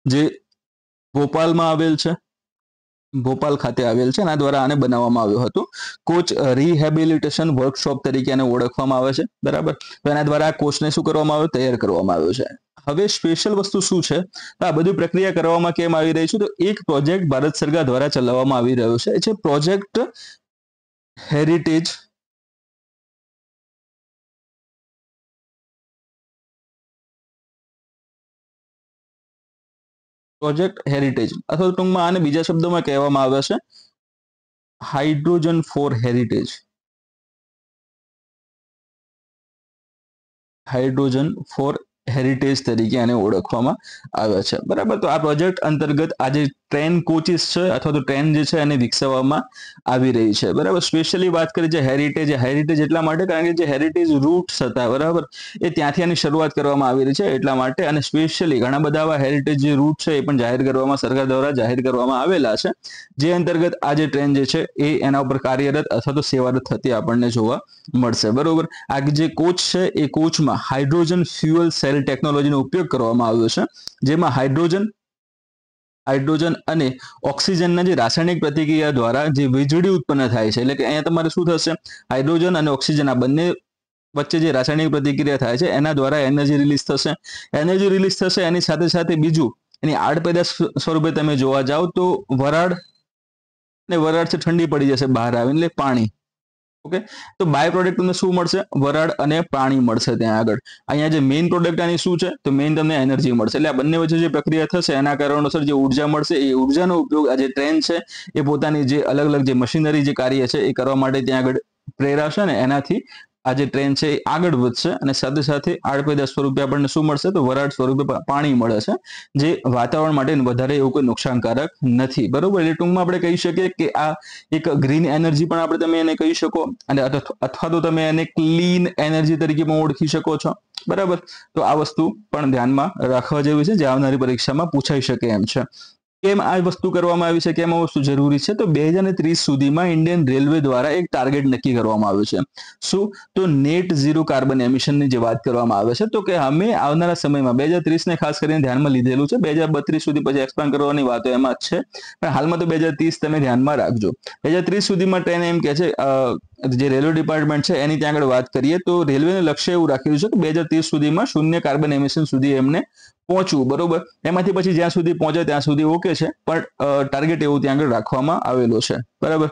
જે ભોપાલમાં આવેલ છે, ભોપાલ ખાતે આવેલ છે, એના દ્વારા આને બનાવવામાં આવ્યું હતું. કોચ રિહેબિલિટેશન વર્કશોપ તરીકે એને ઓળખવામાં આવે છે, બરાબર. તો એના દ્વારા આ કોચને શું કરવામાં આવ્યું, તૈયાર કરવામાં આવ્યું છે. હવે સ્પેશિયલ વસ્તુ શું છે, તો આ બધી પ્રક્રિયા કરવામાં કેમ આવી રહી છે, તો એક પ્રોજેક્ટ ભારત સરકાર દ્વારા ચલાવવામાં આવી રહ્યો છે, એ છે પ્રોજેક્ટ હેરિટેજ પ્રોજેક્ટ હેરિટેજ અથવા ટૂંકમાં આને બીજા શબ્દોમાં કહેવામાં આવે છે hydrogen for heritage. Hydrogen for heritage તરીકે આને ઓળખવામાં આવે છે. બરાબર. તો આ પ્રોજેક્ટ અંતર્ગત આ જે ટ્રેન કોચિસ છે અથવા તો ટ્રેન જે છે એને વિકસાવવામાં આવી રહી છે. બરાબર. સ્પેશિયલી વાત કરીએ જે હેરિટેજ એટલા માટે કારણ કે જે હેરિટેજ રૂટ્સ હતા, બરાબર, એ ત્યાંથી આની શરૂઆત કરવામાં આવી રહી છે એટલા માટે. અને સ્પેશિયલી ઘણા બધા આવા હેરિટેજ જે રૂટ છે એ પણ જાહેર કરવામાં સરકાર દ્વારા જાહેર કરવામાં આવેલા છે, જે અંતર્ગત આ જે ટ્રેન જે છે એ એના ઉપર કાર્યરત અથવા તો સેવારત થતી આપણને જોવા મળશે. બરોબર. આ જે કોચ છે એ કોચમાં હાઇડ્રોજન ફ્યુઅલ સેલ ટેકનોલોજીનો ઉપયોગ કરવામાં આવ્યો છે, જેમાં હાઇડ્રોજન અને ઓક્સિજનના જે રાસાયણિક પ્રતિક્રિયા દ્વારા જે વીજળી ઉત્પન્ન થાય છે, એટલે કે અહીંયા તમારે શું થશે, હાઇડ્રોજન અને ઓક્સિજન આ બંને વચ્ચે જે રાસાયણિક પ્રતિક્રિયા થાય છે એના દ્વારા એનર્જી રિલીઝ થશે. એની સાથે સાથે બીજું એની આડપેદાશ સ્વરૂપે તમે જોવા જાઓ તો વરાળ વરાળથી ઠંડી પડી જશે બહાર આવીને, એટલે પાણી. ઓકે. તો બાય પ્રોડક્ટ તમને શું મળશે? વરાળ અને પાણી મળશે ત્યાં આગળ. અહીંયા જે મેઇન પ્રોડક્ટ આની શું છે? તો મેઇન તમને એનર્જી મળશે. એટલે આ બંને વચ્ચે જે પ્રક્રિયા થશે એના કારણોસર જે ઉર્જા મળશે એ ઉર્જાનો ઉપયોગ આ જે ટ્રેન છે એ પોતાની જે અલગ અલગ જે મશીનરી જે કાર્ય છે એ કરવા માટે ત્યાં આગળ પ્રેરાશે ને એનાથી આ જે ટ્રેન છે એ આગળ વધશે. અને સાથે સાથે આડપેદાશ સ્વરૂપે આપણને શું મળશે? તો વરાળ સ્વરૂપે પાણી મળે છે, જે વાતાવરણ માટે વધારે એવું કોઈ નુકસાનકારક નથી. બરોબર. એટલે ટૂંકમાં આપણે કહી શકીએ કે આ એક ગ્રીન એનર્જી પણ આપણે તમે એને કહી શકો, અને અથવા તો તમે એને ક્લીન એનર્જી તરીકે પણ ઓળખી શકો છો. બરાબર. તો આ વસ્તુ પણ ધ્યાનમાં રાખવા જેવી છે, જે આવનારી પરીક્ષામાં પૂછાઈ શકે એમ છે. કેમ આ વસ્તુ કરવામાં આવી છે, કેમ આ વસ્તુ જરૂરી છે? તો 2030 સુધીમાં ઇન્ડિયન રેલવે દ્વારા એક ટાર્ગેટ નક્કી કરવામાં આવ્યું છે. શું? તો નેટ ઝીરો કાર્બન એમિશનની જે વાત કરવામાં આવે છે, તો કે અમે આવનારા સમયમાં 2030 ને ખાસ કરીને ધ્યાનમાં લીધેલું છે, 2032 સુધી પછી એક્સપાન્ડ કરવાની વાતો એમાં જ છે, પણ હાલમાં તો 2030 તમે ધ્યાનમાં રાખજો. 2030 સુધીમાં ટ્રેન એમ કે છે, જે રેલવે ડિપાર્ટમેન્ટ છે એની ત્યાં આગળ વાત કરીએ તો રેલવેનું લક્ષ્ય એવું રાખેલું છે કે 2030 સુધીમાં શૂન્ય કાર્બન એમિશન સુધી એમને પહોંચવું. બરોબર. એમાંથી પછી જ્યાં સુધી પહોંચે ત્યાં સુધી ઓકે છે, પણ ટાર્ગેટ એવું ત્યાં આગળ રાખવામાં આવેલો છે. બરાબર.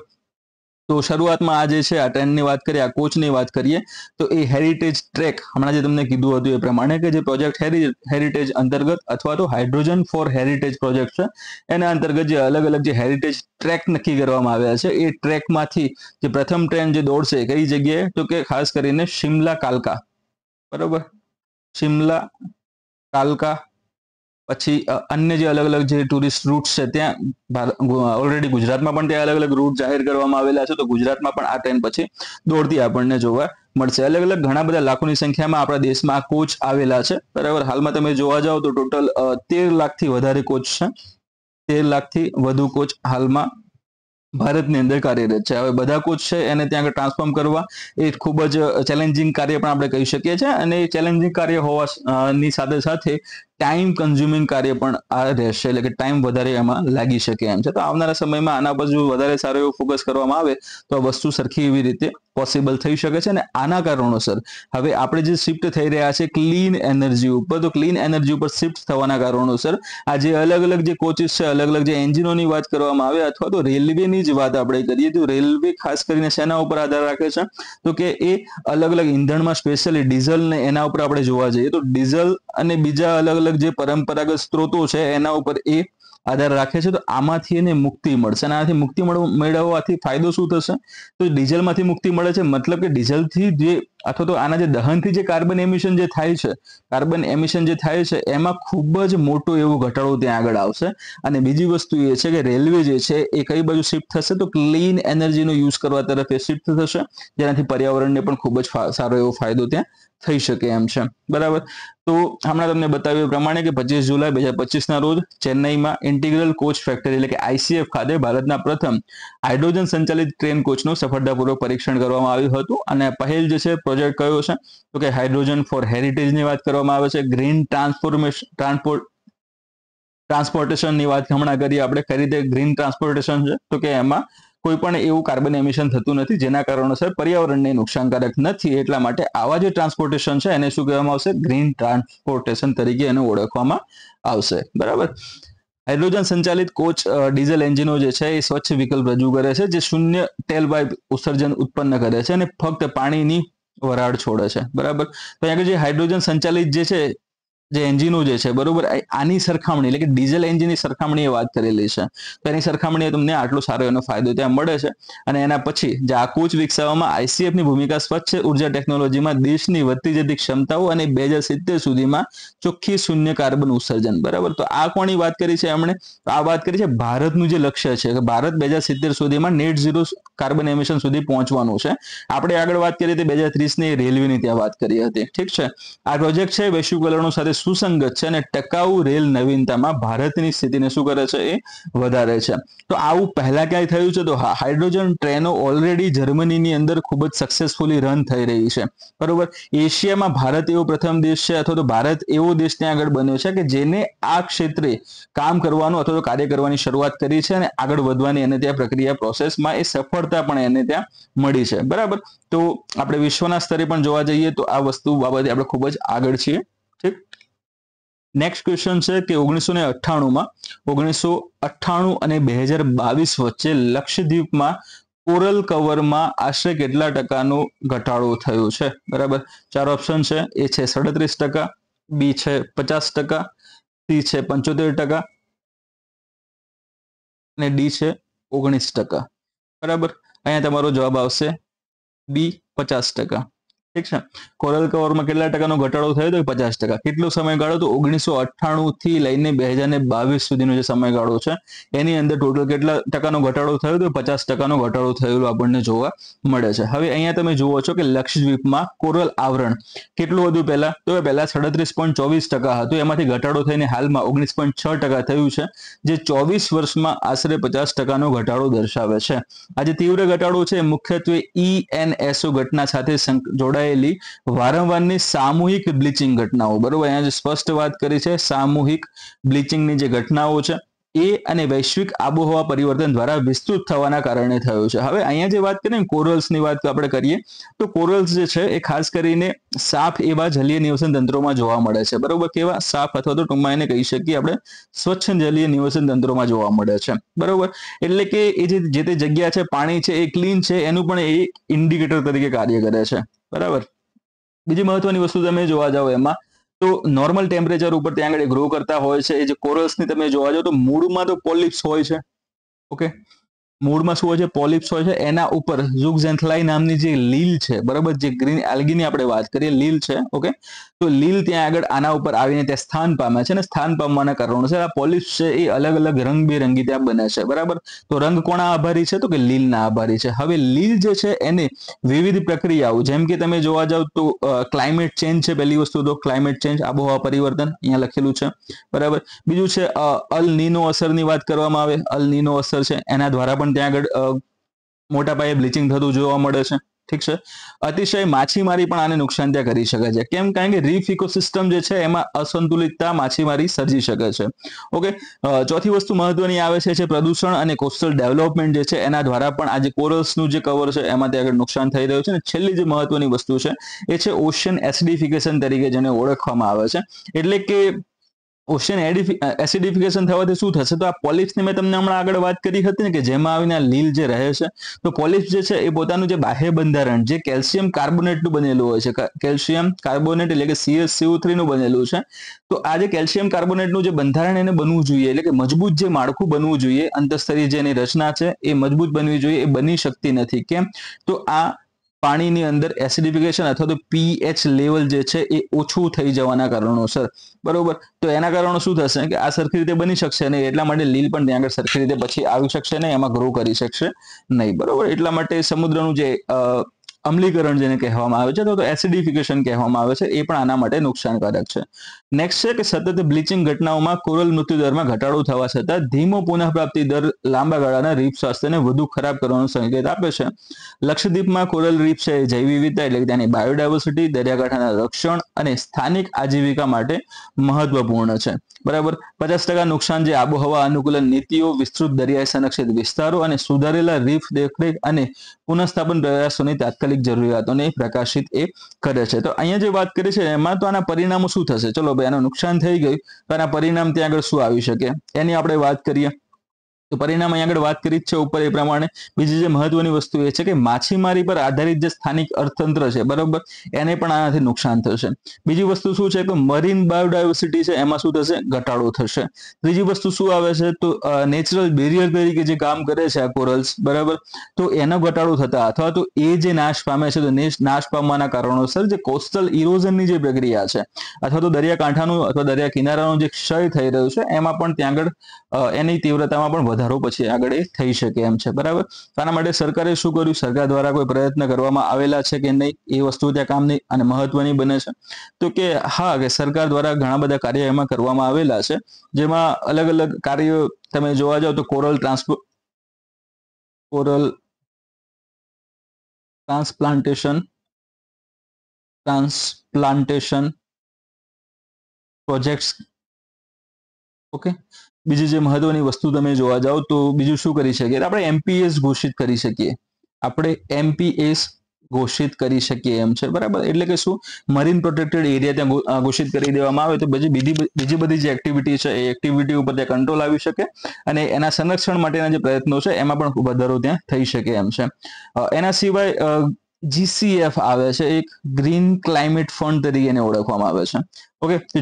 તો શરૂઆતમાં આ જે છે આ ટ્રેનની વાત કરીએ, આ કોચની વાત કરીએ તો એ હેરિટેજ ટ્રેક હમણાં જે તમને કીધું હતું એ પ્રમાણે કે જે પ્રોજેક્ટ હેરિટેજ અંતર્ગત અથવા તો હાઇડ્રોજન ફોર હેરિટેજ પ્રોજેક્ટ છે એના અંતર્ગત જે અલગ અલગ જે હેરિટેજ ટ્રેક નક્કી કરવામાં આવ્યા છે, એ ટ્રેકમાંથી જે પ્રથમ ટ્રેન જે દોડશે કઈ જગ્યાએ, તો કે ખાસ કરીને શિમલા કાલકા. બરોબર. શિમલા કાલકા, પછી અન્ય જે અલગ અલગ જે ટુરિસ્ટ રૂટ્સ છે ત્યાં ઓલરેડી ગુજરાતમાં પણ ત્યાં અલગ અલગ રૂટ જાહેર કરવામાં આવેલા છે, તો ગુજરાતમાં પણ આ ટ્રેન પછી દોડતી આપણને જોવા મળશે. અલગ અલગ ઘણા બધા લાખોની સંખ્યામાં આપણા દેશમાં આ કોચ આવેલા છે. બરાબર. હાલમાં તમે જોવા જાઓ તો ટોટલ 13 લાખથી વધારે કોચ છે. 13 લાખથી વધુ કોચ હાલમાં ભારતની અંદર કાર્યરત છે. હવે બધા કોચ છે એને ત્યાં આગળ ટ્રાન્સફોર્મ કરવા એ ખૂબ જ ચેલેન્જિંગ કાર્ય પણ આપણે કહી શકીએ છીએ, અને ચેલેન્જિંગ કાર્ય હોવાની સાથે સાથે ટાઈમ કન્ઝ્યુમિંગ કાર્ય પણ આ રહેશે, એટલે કે ટાઈમ વધારે એમાં લાગી શકે એમ છે. તો આવનારા સમયમાં આના પર જો વધારે સારો એવો ફોકસ કરવામાં આવે તો આ વસ્તુ સરખી એવી રીતે પોસિબલ થઈ શકે છે. અને આના કારણોસર હવે આપણે જે શિફ્ટ થઈ રહ્યા છે ક્લીન એનર્જી ઉપર, તો ક્લીન એનર્જી ઉપર શિફ્ટ થવાના કારણોસર આ જે અલગ અલગ જે કોચિસ છે, અલગ અલગ જે એન્જિનોની વાત કરવામાં આવે અથવા તો રેલવેની જ વાત આપણે કરીએ તો રેલવે ખાસ કરીને શેના ઉપર આધાર રાખે છે, તો કે એ અલગ અલગ ઈંધણમાં સ્પેશિયલી ડીઝલ ને એના ઉપર આપણે જોવા જઈએ તો ડીઝલ અને બીજા અલગ અલગ જે પરંપરાગત સ્ત્રોતો છે એના ઉપર એ આધાર રાખે છે. તો આમાંથી એને મુક્તિ મળશે, અને આનાથી મુક્તિ મેળવવાથી ફાયદો શું થશે? તો ડીઝલમાંથી મુક્તિ મળે છે, મતલબ કે ડીઝલથી જે અથવા તો આના જે દહનથી જે કાર્બન એમિશન જે થાય છે એમાં ખૂબ જ મોટો એવો ઘટાડો ત્યાં આગળ આવશે. અને બીજી વસ્તુ એ છે કે રેલવે જે છે એ કઈ બાજુ શિફ્ટ થશે, તો ક્લીન એનર્જીનો યુઝ કરવા તરફ એ શિફ્ટ થશે, જેનાથી પર્યાવરણને પણ ખૂબ જ સારો એવો ફાયદો ત્યાં થઈ શકે એમ છે. બરાબર. તો હમણાં તમને બતાવ્યું પ્રમાણે કે 25 જુલાઈ 2025 ના રોજ ચેન્નઈમાં ઇન્ટિગ્રલ કોચ ફેક્ટરી એટલે કે ICF ખાતે ભારતના પ્રથમ હાઇડ્રોજન સંચાલિત ટ્રેન કોચનું સફળતાપૂર્વક પરીક્ષણ કરવામાં આવ્યું હતું. અને પહેલ જે છે પ્રોજેક્ટ કયો છે, તો કે હાઇડ્રોજન ફોર હેરિટેજની વાત કરવામાં આવે છે. ગ્રીન ટ્રાન્સપોર્ટેશનની વાત હમણાં કરી આપણે, કઈ રીતે ગ્રીન ટ્રાન્સપોર્ટેશન છે, તો કે એમાં કોઈ પણ એવું કાર્બન એમિશન થતું નથી જેના કારણોસર પર્યાવરણને નુકસાનકારક નથી, એટલા માટે આવા જે ટ્રાન્સપોર્ટેશન છે એને શું કહેવામાં આવશે? ગ્રીન ટ્રાન્સપોર્ટેશન તરીકે એને ઓળખવામાં આવશે. બરાબર. હાઇડ્રોજન સંચાલિત કોચ ડીઝલ એન્જિનો જે છે એ સ્વચ્છ વિકલ્પ રજૂ કરે છે, જે શૂન્ય ટેલપાઇપ ઉત્સર્જન ઉત્પન્ન કરે છે અને ફક્ત પાણીની વરાળ છોડે છે. બરાબર. તો અહીંયા જે હાઇડ્રોજન સંચાલિત જે છે જે એન્જિનો જે છે બરોબર આની સરખામણી એટલે કે ડીઝલ એન્જિનની સરખામણીએ વાત કરેલી છે તો એની સરખામણીએ તમને આટલો સારો એનો ફાયદો ત્યાં મળે છે અને એના પછી જે આ કોચ વિકસાવવામાં આઈસીએફની ભૂમિકા સ્વચ્છ ઉર્જા ટેકનોલોજીમાં દેશની વધતી જતી ક્ષમતાઓ અને 2070 સુધીમાં ચોખ્ખી શૂન્ય કાર્બન ઉત્સર્જન બરાબર તો આ કોની વાત કરી છે એમણે આ વાત કરી છે ભારતનું જે લક્ષ્ય છે કે ભારત 2070 સુધીમાં નેટ ઝીરો કાર્બન એમિશન સુધી પહોંચવાનું છે આપણે આગળ વાત કરી હતી 2030ની રેલવેની ત્યાં વાત કરી હતી ઠીક છે આ પ્રોજેક્ટ છે વૈશ્વિક વલણો સાથે સુસંગત છે અને ટકાઉ રેલ નવીનતામાં ભારતની સ્થિતિને શું કરે છે એ વધારે છે તો આવું પહેલા ક્યાંય થયું છે તો હાઇડ્રોજન ટ્રેનો ઓલરેડી જર્મનીની અંદર ખૂબ જ સક્સેસફુલી રન થઈ રહી છે બરોબર એશિયામાં ભારત એવો પ્રથમ દેશ છે અથવા તો ભારત એવો દેશ ત્યાં આગળ બન્યો છે કે જેને આ ક્ષેત્રે કામ કરવાનું અથવા તો કાર્ય કરવાની શરૂઆત કરી છે અને આગળ વધવાની એને ત્યાં પ્રક્રિયા પ્રોસેસમાં એ સફળતા પણ એને ત્યાં મળી છે બરાબર તો આપણે વિશ્વના સ્તરે પણ જોવા જઈએ તો આ વસ્તુ બાબતે આપણે ખૂબ જ આગળ છીએ ઠીક નેક્સ્ટ ક્વેશ્ચન છે કે 1998 અને 2022 વચ્ચે લક્ષદ્વીપમાં કોરલ કવરમાં આશરે કેટલા ટકાનો ઘટાડો થયો છે બરાબર ચાર ઓપ્શન છે એ છે 37%, બી છે 50%, સી છે 75% અને ડી છે 19%. બરાબર અહીંયા તમારો જવાબ આવશે બી 50%. ઠીક છે કોરલ કવરમાં કેટલા ટકાનો ઘટાડો થયો તો 50%. કેટલો સમયગાળો તો 1998 થી લઈને 2022 સુધીનો જે સમયગાળો છે એની અંદર ટોટલ કેટલા ટકાનો ઘટાડો થયો તો 50%નો ઘટાડો થયેલો આપણને જોવા મળે છે હવે અહીંયા તમે જુઓ છો કે લક્ષદ્વીપમાં કોરલ આવરણ કેટલું હતું પહેલા તો પહેલા 37.24% હતું એમાંથી ઘટાડો થઈને હાલમાં 19.6% થયું છે જે 24 વર્ષમાં આશરે 50%નો ઘટાડો દર્શાવે છે આ જે તીવ્ર ઘટાડો છે મુખ્યત્વે ENSO ઘટના સાથે જોડાયેલી વારંવારની સામૂહિક બ્લીચિંગ ઘટનાઓ બરોબર અહીંયા જે સ્પષ્ટ વાત કરી છે સામૂહિક બ્લીચિંગની જે ઘટનાઓ છે એ અને વૈશ્વિક આબોહવા પરિવર્તન દ્વારા વિસ્તૃત થવાના કારણે થયો છે હવે અહીંયા જે વાત કરીએ કોરલ્સની વાત આપણે કરીએ તો કોરલ્સ જે છે એ ખાસ કરીને સાફ એવા જલીય નિવસન તંત્રોમાં જોવા મળે છે બરોબર કેવા સાફ અથવા તો ટૂંકમાં એને કહી શકીએ આપણે સ્વચ્છ જલીય નિવસન તંત્રોમાં જોવા મળે છે બરોબર એટલે કે એ જે તે જગ્યા છે પાણી છે એ ક્લીન છે એનું પણ એ ઇન્ડિકેટર તરીકે કાર્ય કરે છે બરાબર બીજી મહત્વની વસ્તુ તમે જોવા જાઓ એમાં તો નોર્મલ ટેમ્પરેચર ઉપર ત્યાં આગળ ગ્રો કરતા હોય છે એ જે કોરલ્સની તમે જોવા જાઓ તો મૂળમાં તો પોલિપ્સ હોય છે ઓકે મૂળમાં શું હોય છે પોલિપ્સ હોય છે એના ઉપર ઝુગઝેન્થલાઈ નામની જે લીલ છે બરાબર જે ગ્રીન એલ્ગીની આપણે વાત કરીએ લીલ છે ઓકે તો લીલ ત્યાં આગળ આના ઉપર આવીને ત્યાં સ્થાન પામે છે અને સ્થાન પામવાના કારણોસર આ પોલિપ્સ છે એ અલગ અલગ રંગબેરંગી ત્યાં બને છે બરાબર તો રંગ કોના આભારી છે તો કે લીલના આભારી છે હવે લીલ જે છે એને વિવિધ પ્રક્રિયાઓ જેમ કે તમે જોવા જાવ તો ક્લાઇમેટ ચેન્જ છે પહેલી વસ્તુ તો ક્લાઇમેટ ચેન્જ આબોહવા પરિવર્તન અહીંયા લખેલું છે બરાબર બીજું છે અલ નીનો અસરની વાત કરવામાં આવે અલ નીનો અસર છે એના દ્વારા પણ ત્યાં આગળ મોટા પાયે બ્લીચિંગ થતું જોવા મળે છે ઠીક છે અતિશય માછીમારી પણ આને નુકસાન ત્યાં કરી શકે છે કેમ કારણ કે રીફ ઇકોસિસ્ટમ જે છે એમાં અસંતુલિતતા માછીમારી સર્જી શકે છે ઓકે ચોથી વસ્તુ મહત્વની આવે છે પ્રદૂષણ અને કોસ્ટલ ડેવલપમેન્ટ જે છે એના દ્વારા પણ આ જે કોરલ્સનું જે કવર છે એમાં ત્યાં આગળ નુકસાન થઈ રહ્યું છે અને છેલ્લી જે મહત્વની વસ્તુ છે એ છે ઓશિયન એસિડિફિકેશન તરીકે જેને ઓળખવામાં આવે છે એટલે કે ઓશિયન એસિડિફિકેશન થવાથી શું થશે તો આ પોલિપ્સની મેં તમને હમણાં આગળ વાત કરી હતી ને કે જેમાં આવીને લીલ જે રહે છે તો પોલિપ્સ જે છે એ પોતાનું જે બાહ્ય બંધારણ જે કેલ્શિયમ કાર્બોનેટનું બનેલું હોય છે કેલ્શિયમ કાર્બોનેટ એટલે કે CaCO3 નું બનેલું છે તો આ જે કેલ્શિયમ કાર્બોનેટનું જે બંધારણ એને બનવું જોઈએ એટલે કે મજબૂત જે માળખું બનવું જોઈએ અંતઃસ્તરીય જે એની રચના છે એ મજબૂત બનવી જોઈએ એ બની શકતી નથી કેમ તો આ પાણીની અંદર એસિડિફિકેશન અથવા તો pH લેવલ જે છે એ ઓછું થઈ જવાના કારણોસર બરોબર તો એના કારણો શું થશે કે આ સરખી રીતે બની શકશે નહીં એટલા માટે લીલ પણ ત્યાં આગળ સરખી રીતે પછી આવી શકશે નહીં એમાં ગ્રો કરી શકશે નહીં બરોબર એટલા માટે સમુદ્રનું જે અમ્લીકરણ જેને કહેવામાં આવે છે તો એસિડિફિકેશન કહેવામાં આવે છે એ પણ આના માટે નુકસાનકારક છે નેક્સ્ટ છે કે સતત બ્લીચિંગ ઘટનાઓમાં કોરલ મૃત્યુદરમાં ઘટાડો થવા છતાં ધીમો પુનઃપ્રાપ્તિ દર લાંબા ગાળાના રીફ સ્વાસ્થ્યને વધુ ખરાબ કરવાનો સંકેત આપે છે લક્ષદ્વીપમાં કોરલ રીફ છે જૈવ વિવિધતા એટલે કે ત્યાંની બાયોડાયવર્સિટી દરિયાકાંઠાના રક્ષણ અને સ્થાનિક આજીવિકા માટે મહત્વપૂર્ણ છે બરાબર 50% નુકસાન જે આબોહવા અનુકૂલન નીતિઓ વિસ્તૃત દરિયાઈ સંરક્ષિત વિસ્તારો અને સુધારેલા રીફ દેખરેખ અને પુનઃસ્થાપન પ્રયાસોની તાત્કાલિક જરૂરિયાતોને પ્રકાશિત એ કરે છે તો અહીંયા જે વાત કરી છે એમાં તો આના પરિણામો શું થશે ચલો ભાઈ આનું નુકસાન થઈ ગયું તો આના પરિણામ ત્યાં આગળ શું આવી શકે એની આપણે વાત કરીએ તો પરિણામ અહીં આગળ વાત કરી જ છે ઉપર એ પ્રમાણે. બીજી જે મહત્વની વસ્તુ એ છે કે માછીમારી પર આધારિત જે સ્થાનિક અર્થતંત્ર છે, બરાબર, એને પણ આનાથી નુકસાન થશે. બીજી વસ્તુ શું છે કે મરીન બાયોડાયવર્સિટી છે એમાં શું થશે? ઘટાડો થશે. ત્રીજી વસ્તુ શું આવે છે? તો નેચરલ બેરિયર તરીકે જે કામ કરે છે આ કોરલ્સ, બરાબર, તો એનો ઘટાડો થતા અથવા તો એ જે નાશ પામે છે તો નાશ પામવાના કારણોસર જે કોસ્ટલ ઇરોઝનની જે પ્રક્રિયા છે અથવા તો દરિયાકાંઠાનું અથવા દરિયા કિનારાનું જે ક્ષય થઈ રહ્યું છે એમાં પણ ત્યાં આગળ એની તીવ્રતામાં પણ વધારો પછી આગળ એ થઈ શકે એમ છે, બરાબર. આના માટે સરકારે શું કર્યું? સરકાર દ્વારા કોઈ પ્રયત્ન કરવામાં આવેલા છે કે નહીં એ વસ્તુ ત્યાં કામની અને મહત્વની બને છે. તો કે હા, કે સરકાર દ્વારા ઘણા બધા કાર્ય એમાં કરવામાં આવેલા છે, જેમાં અલગ અલગ કાર્યો તમે જોવા જાવ તો કોરલ ટ્રાન્સપ્લાન્ટેશન પ્રોજેક્ટ્સ. ઓકે. બીજી જે મહત્વની વસ્તુ તમે જોવા જાવ તો બીજું શું કરી શકીએ? આપણે એમપીએસ ઘોષિત કરી શકીએ. આપણે એમપીએસ ઘોષિત કરી શકીએ એમ છે, બરાબર. એટલે કે શું? મરીન પ્રોટેક્ટેડ એરિયા ત્યાં ઘોષિત કરી દેવામાં આવે તો બીજી બધી જે એક્ટિવિટી છે એ એક્ટિવિટી ઉપર ત્યાં કંટ્રોલ આવી શકે અને એના સંરક્ષણ માટેના જે પ્રયત્નો છે એમાં પણ વધારો ત્યાં થઈ શકે એમ છે. એના સિવાય જીસીએફ આવે છે, એક ગ્રીન ક્લાઇમેટ ફંડ તરીકે એને ઓળખવામાં આવે છે. ઓકે, તો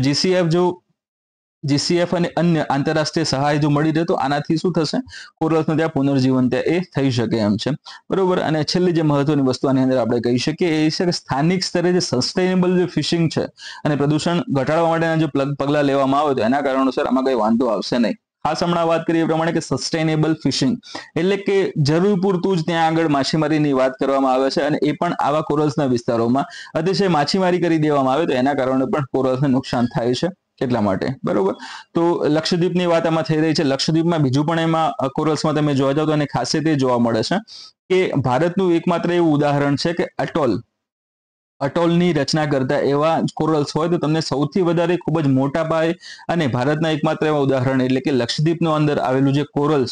જીસીએફ અને અન્ય આંતરરાષ્ટ્રીય સહાય જો મળી રહે તો આનાથી શું થશે? કોરલ્સનું ત્યાં પુનર્જીવન ત્યાં એ થઈ શકે એમ છે, બરોબર. અને છેલ્લી જે મહત્વની વસ્તુ આની અંદર આપણે કહી શકીએ એ છે કે સ્થાનિક સ્તરે જે સસ્ટેનેબલ જે ફિશિંગ છે અને પ્રદૂષણ ઘટાડવા માટેના જે પગલાં લેવામાં આવે તો એના કારણોસર આમાં કંઈ વાંધો આવશે નહીં. ખાસ હમણાં વાત કરીએ એ પ્રમાણે કે સસ્ટેનેબલ ફિશિંગ એટલે કે જરૂર પૂરતું જ ત્યાં આગળ માછીમારીની વાત કરવામાં આવે છે અને એ પણ આવા કોરલ્સના વિસ્તારોમાં અતિશય માછીમારી કરી દેવામાં આવે તો એના કારણે પણ કોરલ્સને નુકસાન થાય છે એટલા માટે, બરોબર. તો લક્ષદ્વીપની વાત આમાં થઈ રહી છે. લક્ષદ્વીપમાં બીજું પણ એમાં કોરલ્સમાં તમે જોવા જાવ તો એની ખાસિયત એ જોવા મળે છે કે ભારતનું એકમાત્ર એવું ઉદાહરણ છે કે અટોલની રચના કરતા એવા કોરલ્સ હોય તો તમને સૌથી વધારે ખૂબ જ મોટા પાયે અને ભારતના એકમાત્ર એવા ઉદાહરણ એટલે કે લક્ષદ્વીપનો અંદર આવેલું જે કોરલ્સ,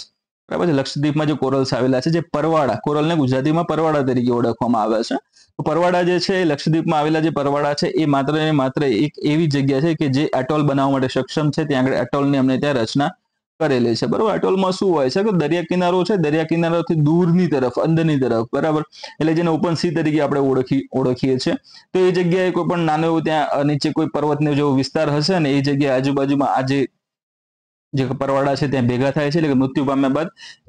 બરાબર છે, લક્ષદ્વીપમાં જે કોરલ્સ આવેલા છે જે પરવાળા, કોરલને ગુજરાતીમાં પરવાળા તરીકે ઓળખવામાં આવે છે. તો પરવાળા જે છે એ લક્ષદ્વીપમાં આવેલા જે પરવાળા છે એ માત્ર ને માત્ર એક એવી જગ્યા છે કે જે એટોલ બનાવવા માટે સક્ષમ છે. ત્યાં આગળ એટોલની અમને ત્યાં રચના કરેલી છે, બરોબર. એટોલમાં શું હોય છે કે દરિયા કિનારો છે, દરિયા કિનારાથી દૂરની તરફ, અંદરની તરફ, બરાબર, એટલે જેને ઓપન સી તરીકે આપણે ઓળખીએ છીએ. તો એ જગ્યાએ કોઈ પણ નાનો એવું ત્યાં નીચે કોઈ પર્વતનો જેવો વિસ્તાર હશે ને એ જગ્યાએ આજુબાજુમાં આ જે પરવાળા છે ત્યાં ભેગા થાય છે, એટલે કે મૃત્યુ પામ્યા બાદ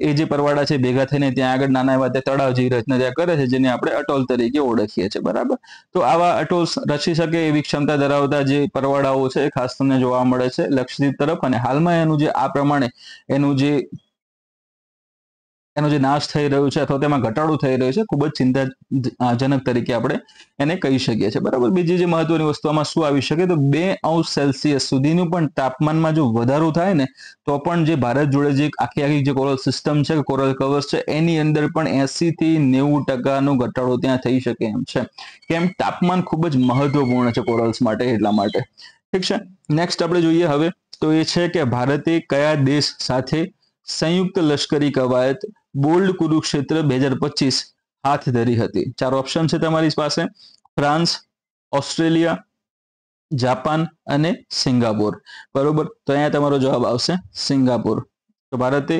એ જે પરવાળા છે ભેગા થઈને ત્યાં આગળ નાના એવા તળાવ જેવી રચના ત્યાં કરે છે જેને આપણે અટોલ તરીકે ઓળખીએ છીએ, બરાબર. તો આવા અટોલ્સ રચી શકે એવી ક્ષમતા ધરાવતા જે પરવાળાઓ છે એ ખાસ તમને જોવા મળે છે લક્ષદ્વીપ તરફ. અને હાલમાં એનું જે આ પ્રમાણે એનો જે નાશ થઈ રહ્યો છે અથવા તેમાં ઘટાડો થઈ રહ્યો છે ખૂબ જ ચિંતાજનક તરીકે આપણે એને કહી શકીએ છીએ, બરાબર. બીજી જે મહત્વની વસ્તુમાં શું આવી શકે તો 2°C સુધીનું પણ તાપમાનમાં જો વધારો થાય ને તો પણ જે ભારત જોડે જે આખી જે કોરલ સિસ્ટમ છે, કોરલ કવર્સ છે એની અંદર પણ 80 થી 90% ઘટાડો ત્યાં થઈ શકે એમ છે. કેમ? તાપમાન ખૂબ જ મહત્વપૂર્ણ છે કોરલ્સ માટે, એટલા માટે. ઠીક છે. નેક્સ્ટ આપણે જોઈએ હવે તો એ છે કે ભારતે કયા દેશ સાથે સંયુક્ત લશ્કરી કવાયત બોલ્ડ કુરુક્ષેત્ર 2025 હાથ ધરી હતી? 4 ઓપ્શન છે તમારી પાસે: ફ્રાન્સ, ઓસ્ટ્રેલિયા, જાપાન અને સિંગાપોર, બરોબર. તો અહીંયા તમારો જવાબ આવશે સિંગાપોર. તો ભારતે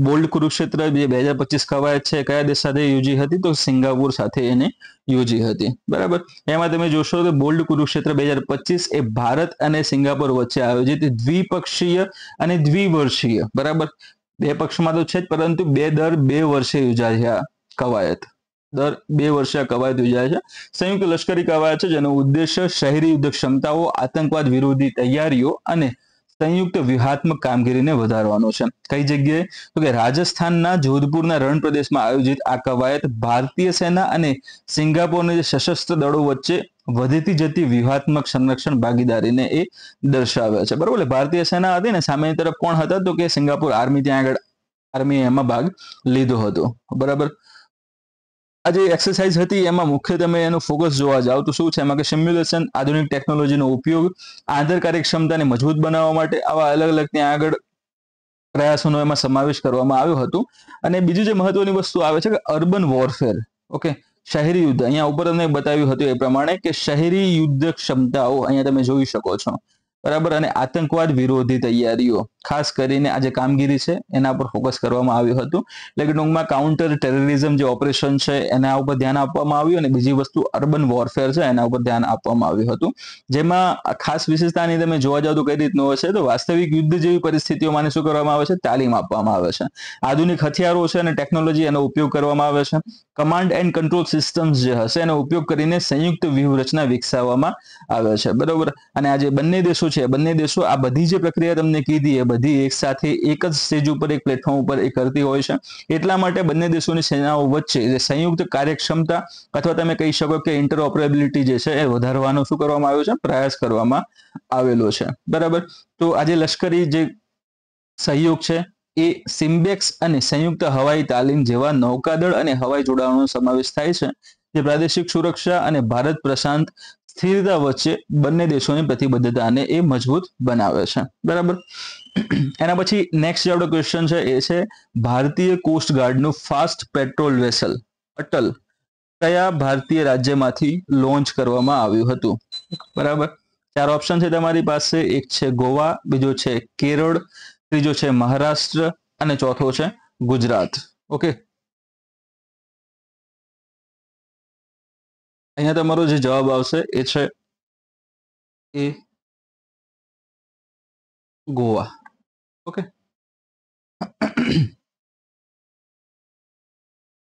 બોલ્ડ કુરુક્ષેત્ર 2025 કવાયત છે કયા દેશ સાથે યોજી હતી? તો સિંગાપોર સાથે એને યોજી હતી, બરાબર. એમાં તમે જોશો તો બોલ્ડ કુરુક્ષેત્ર 2025 એ ભારત અને સિંગાપોર વચ્ચે આયોજિત દ્વિપક્ષીય અને દ્વિવર્ષીય, બરાબર, બે પક્ષમાં તો છે જ પરંતુ દર 2 વર્ષે યોજાય છે આ કવાયત. દર 2 વર્ષે આ કવાયત યોજાય છે. સંયુક્ત લશ્કરી કવાયત છે જેનો ઉદ્દેશ્ય શહેરી યુદ્ધ ક્ષમતાઓ, આતંકવાદ વિરોધી તૈયારીઓ અને સંયુક્ત વ્યૂહાત્મક કામગીરીને વધારવાનો છે. કઈ જગ્યાએ? તો કે રાજસ્થાનના જોધપુરના રણ પ્રદેશમાં આયોજિત આ કવાયત ભારતીય સેના અને સિંગાપોરના જે સશસ્ત્ર દળો વચ્ચે વધતી જતી વ્યૂહાત્મક સંરક્ષણ ભાગીદારીને એ દર્શાવે છે, બરોબર. એટલે ભારતીય સેના હતી ને સામેની તરફ કોણ હતા? તો કે સિંગાપોર આર્મી ત્યાં આગળ આર્મી એમાં ભાગ લીધો હતો, બરાબર. આ જે એક્સરસાઇઝ હતી એમાં મુખ્ય તમે એનું ફોકસ જોવા જાવ તો શું છે એમાં કે સિમ્યુલેશન, આધુનિક ટેકનોલોજીનો ઉપયોગ, આંતર કાર્યક્ષમતાને મજબૂત બનાવવા માટે આવા અલગ અલગ ત્યાં આગળ પ્રયાસોનો એમાં સમાવેશ કરવામાં આવ્યો હતો. અને બીજી જે મહત્વની વસ્તુ આવે છે કે અર્બન વોરફેર, ઓકે, શહેરી યુદ્ધ. અહીંયા ઉપર તમને બતાવ્યું હતું એ પ્રમાણે કે શહેરી યુદ્ધ ક્ષમતાઓ અહીંયા તમે જોઈ શકો છો, બરાબર. અને આતંકવાદ વિરોધી તૈયારીઓ, ખાસ કરીને આ જે કામગીરી છે એના પર ફોકસ કરવામાં આવ્યું હતું. એટલે કે ટૂંકમાં કાઉન્ટર ટેરરિઝમ જે ઓપરેશન છે એના ઉપર ધ્યાન આપવામાં આવ્યું અને બીજી વસ્તુ અર્બન વોરફેર છે એના ઉપર ધ્યાન આપવામાં આવ્યું હતું. જેમાં ખાસ વિશેષતાની તમે જોવા જાવ તો કઈ રીતનું હશે તો વાસ્તવિક યુદ્ધ જેવી પરિસ્થિતિઓમાં શું કરવામાં આવે છે, તાલીમ આપવામાં આવે છે. આધુનિક હથિયારો છે અને ટેકનોલોજી એનો ઉપયોગ કરવામાં આવે છે. કમાન્ડ એન્ડ કંટ્રોલ સિસ્ટમ્સ જે હશે એનો ઉપયોગ કરીને સંયુક્ત વ્યૂહરચના વિકસાવવામાં આવે છે. બરોબર. અને આ જે બંને દેશો છે, બંને દેશો આ બધી જે પ્રક્રિયા તમને કીધી એ બધી એક સાથે એક જ સ્ટેજ ઉપર, એક પ્લેટફોર્મ ઉપર એ કરતી હોય છે. એટલા માટે બંને દેશોની સેનાઓ વચ્ચે જે સંયુક્ત કાર્યક્ષમતા અથવા તમે કહી શકો કે ઇન્ટરઓપરેબિલિટી જે છે એ વધારવાનો શું કરવામાં આવ્યો છે, પ્રયાસ કરવામાં આવેલો છે. બરાબર. તો આજે લશ્કરી જે સહયોગ છે એ સિમ્બેક્સ અને સંયુક્ત હવાઈ તાલીમ જેવા નૌકાદળ અને હવાઈ જોડાણોનો સમાવેશ થાય છે, જે પ્રાદેશિક સુરક્ષા અને ભારત પ્રશાંત સ્થિરતા વચ્ચે બંને દેશોની પ્રતિબદ્ધતાને એ મજબૂત બનાવે છે. બરાબર. એના પછી નેક્સ્ટ જે આપણો ક્વેશ્ચન છે એ છે ભારતીય કોસ્ટ ગાર્ડનું ફાસ્ટ પેટ્રોલ વેસલ અટલ કયા ભારતીય રાજ્યમાંથી લોન્ચ કરવામાં આવ્યું હતું? બરાબર. 4 ઓપ્શન છે તમારી પાસે. એક છે ગોવા, બીજો છે કેરળ, ત્રીજો છે મહારાષ્ટ્ર અને ચોથો છે ગુજરાત. ઓકે. અહીંયા તમારો જે જવાબ આવશે એ છે એ ગોવા. ઓકે.